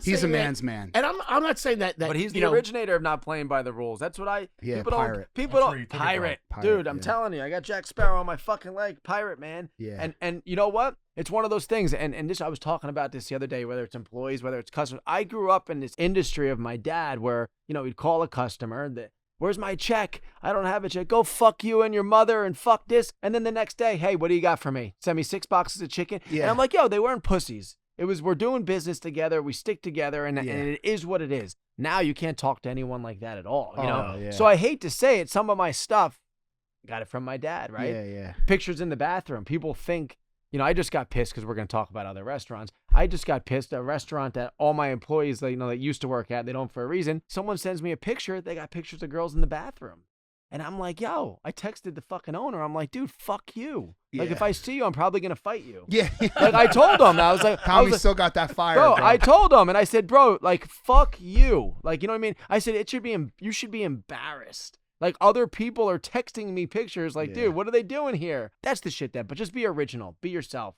He's a man's man. And I'm not saying that but he's the originator of not playing by the rules. That's what people don't pirate. Dude, I'm telling you, I got Jack Sparrow on my fucking leg. Pirate, man. Yeah. And you know what? It's one of those things, and this I was talking about this the other day, whether it's employees, whether it's customers. I grew up in this industry of my dad where, he'd call a customer, where's my check? I don't have a check. Go fuck you and your mother and fuck this. And then the next day, hey, what do you got for me? Send me 6 boxes of chicken. Yeah. And I'm like, yo, they weren't pussies. It was, we're doing business together. We stick together and it is what it is. Now you can't talk to anyone like that at all, you know? Yeah. So I hate to say it. Some of my stuff, got it from my dad, right? Yeah. Pictures in the bathroom. People think, I just got pissed because we're going to talk about other restaurants. I just got pissed at a restaurant that all my employees, that used to work at, they don't for a reason. Someone sends me a picture. They got pictures of girls in the bathroom. And I'm like, yo, I texted the fucking owner. I'm like, dude, fuck you. Yeah. Like, if I see you, I'm probably going to fight you. Yeah. Like, I told him. I was like, Tommy still got that fire. Bro, I told him. And I said, bro, like, fuck you. Like, you know what I mean? I said, you should be embarrassed. Like, other people are texting me pictures like, dude, what are they doing here? That's the shit then. But just be original. Be yourself.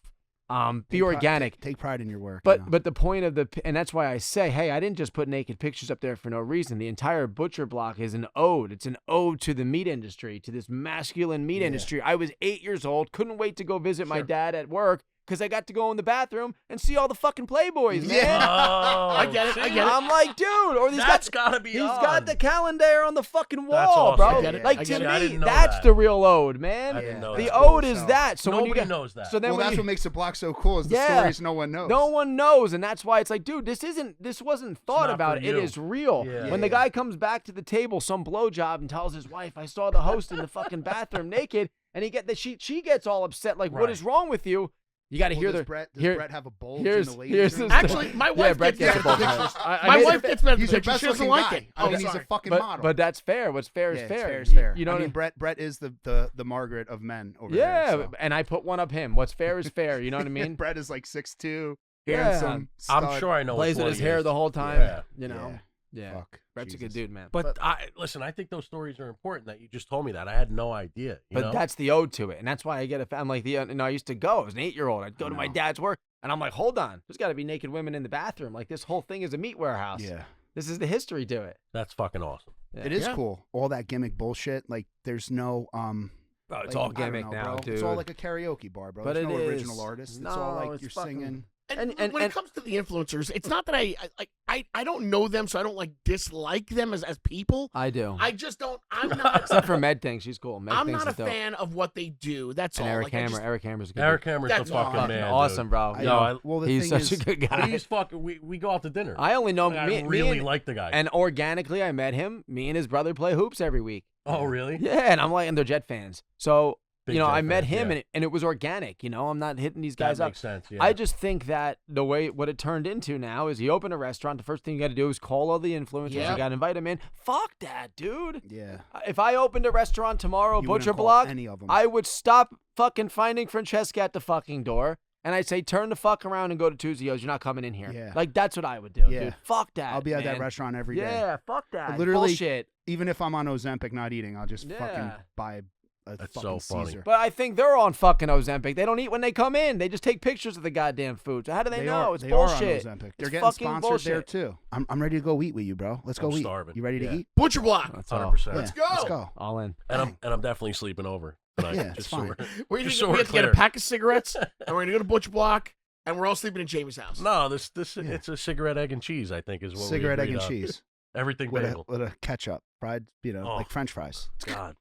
Be organic. Take pride in your work. But the point of and that's why I say, hey, I didn't just put naked pictures up there for no reason. The entire butcher block is an ode. It's an ode to the meat industry, to this masculine meat industry. I was 8 years old, couldn't wait to go visit my dad at work because I got to go in the bathroom and see all the fucking Playboys, man. Yeah. Oh, I get it. I'm like, dude, or that's gotta be he's got the calendar on the fucking wall, awesome. bro. I get it. Like, I to get me, it. that's the real ode, man. I didn't know the that. ode is that. So nobody when you knows that. So then that's what makes the block so cool is the stories no one knows. No one knows, and that's why it's like, dude, this wasn't thought about. It is real. Yeah. When the guy comes back to the table, some blowjob, and tells his wife, I saw the host in the fucking bathroom naked, and she gets all upset, like, what is wrong with you? You got to hear does Brett have a bulge in the ladies' here's room? Actually, my wife Brett gets gets mad a at the bulge. pictures. My wife gets mad at the He's the pictures. best She doesn't looking like guy. it. I mean, he's a fucking model. But that's fair. What's fair is fair. Fair is fair. You know, I mean, Brett is the Margaret of men over there. yeah, So. and I put one up him. What's fair is fair. You know what I mean? Brett is like 6'2", Yeah. handsome. I'm stud. sure I know. Plays which with one his he hair is. the whole time. Yeah. You know. Yeah. Fuck. Brett's a good Jesus. dude, man. But listen, I think those stories are important. That you just told me that. I had no idea. You know? That's the ode to it, and that's why I get it. I'm like I used to go. I was an 8-year-old. I'd go to my dad's work, and I'm like, hold on, there's got to be naked women in the bathroom. Like, this whole thing is a meat warehouse. Yeah. This is the history to it. That's fucking awesome. Yeah. It is cool. All that gimmick bullshit. Like, there's no Bro, it's like, all gimmick I don't know, now, bro. dude. It's all like a karaoke bar, bro. But There's it no is. original artists. It's all No, like it's you're fucking- singing. And when it comes to the influencers, it's not that I don't know them, so I don't like dislike them as people. I do. I just don't. I'm not. Except for Med Thing, she's cool. Med I'm Thing's not a is dope. fan of what they do. That's And all. Eric Hammer. Eric Hammer's a good. Eric dude. Hammer's That's the fucking Fucking man. awesome, dude. bro. Well, the He's thing such is, a good guy. He's fucking. We go out to dinner. I only know I me really and, like the guy. and organically I met him. Me and his brother play hoops every week. Oh, really? Yeah, and I'm like, and they're Jet fans. So Big you know, Jet I met fans, him, yeah. and it was organic. You know, I'm not hitting these guys That up. makes sense. Yeah. I just think that what it turned into now is you open a restaurant. The first thing you got to do is call all the influencers. Yep. You got to invite them in. Fuck that, dude. yeah. If I opened a restaurant tomorrow, You Butcher wouldn't call Block, any of them. I would stop fucking finding Francesca at the fucking door. And I'd say, turn the fuck around and go to Tuzio's. You're not coming in here. Yeah. Like, that's what I would do, Yeah. dude. Fuck that, I'll be at that man. restaurant every day. Yeah, fuck that. Literally- Bullshit. Even if I'm on Ozempic not eating, I'll just Yeah. fucking buy a That's fucking so funny. Caesar. But I think they're on fucking Ozempic. They don't eat when they come in. They just take pictures of the goddamn food. So how do they know? It's they bullshit. are on Ozempic. They're It's getting fucking sponsored there bullshit. too. I'm ready to go eat with you, bro. Let's go I'm eat. starving. You ready to Yeah. eat? Butcher Block. That's all. 100%. Yeah, Let's go. Let's go. All in. And I'm definitely sleeping over tonight. Yeah, it's just fine. So We just have so to we're get a clear. pack of cigarettes, and we're gonna go to Butcher Block, and we're all sleeping in Jamie's house. No, this it's a cigarette, egg, and cheese. I think is what Cigarette, we egg, and agreed on. cheese Everything with bagel. a ketchup, fried, Oh. like French fries. God.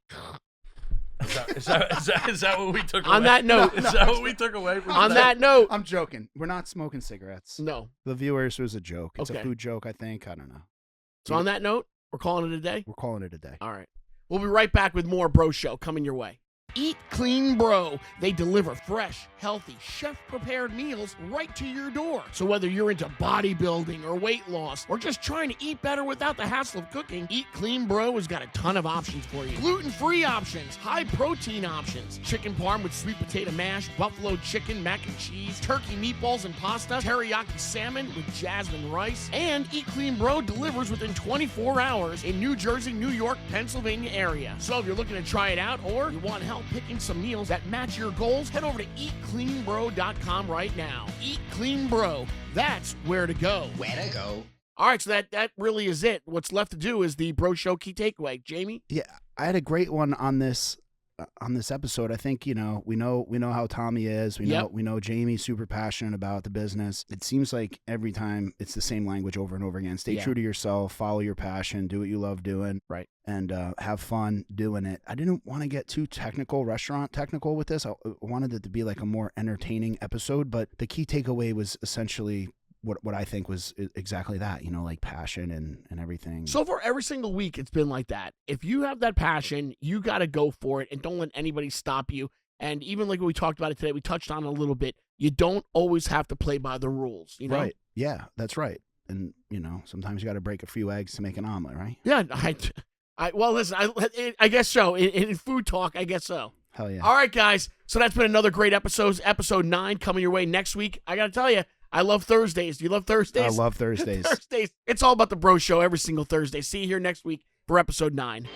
Is that what we took away? On that note, Is that what we took away from on today? that note, I'm joking. We're not smoking cigarettes. no. The viewers, it was a joke. It's Okay. a food joke, I think. I don't know. So on that note, we're calling it a day. We're calling it a day. All right. We'll be right back with more Bro Show coming your way. Eat Clean Bro. They deliver fresh, healthy, chef-prepared meals right to your door. So whether you're into bodybuilding or weight loss or just trying to eat better without the hassle of cooking, Eat Clean Bro has got a ton of options for you. Gluten-free options, high-protein options, chicken parm with sweet potato mash, buffalo chicken, mac and cheese, turkey meatballs and pasta, teriyaki salmon with jasmine rice, and Eat Clean Bro delivers within 24 hours in New Jersey, New York, Pennsylvania area. So if you're looking to try it out or you want help picking some meals that match your goals, head over to eatcleanbro.com right now. Eat Clean Bro. That's where to go. Where to go? All right, so that really is it. What's left to do is the Bro Show key takeaway. Jamie? Yeah, I had a great one on this episode. I think we know how Tommy is. We know Jamie's super passionate about the business. It seems like every time it's the same language over and over again. Stay true to yourself, follow your passion, do what you love doing, right? And have fun doing it. I didn't want to get too restaurant technical with this. I wanted it to be like a more entertaining episode, but the key takeaway was essentially what I think was exactly that, like passion and everything. So far, every single week, it's been like that. If you have that passion, you got to go for it and don't let anybody stop you. And even like we talked about it today, we touched on it a little bit. You don't always have to play by the rules, Right. Yeah, that's right. And, sometimes you got to break a few eggs to make an omelet, right? Yeah. Well, listen, I guess so. In food talk, I guess so. Hell yeah. All right, guys. So that's been another great episode. Episode 9 coming your way next week. I got to tell you, I love Thursdays. Do you love Thursdays? I love Thursdays. Thursdays. It's all about the Bro Show every single Thursday. See you here next week for episode 9.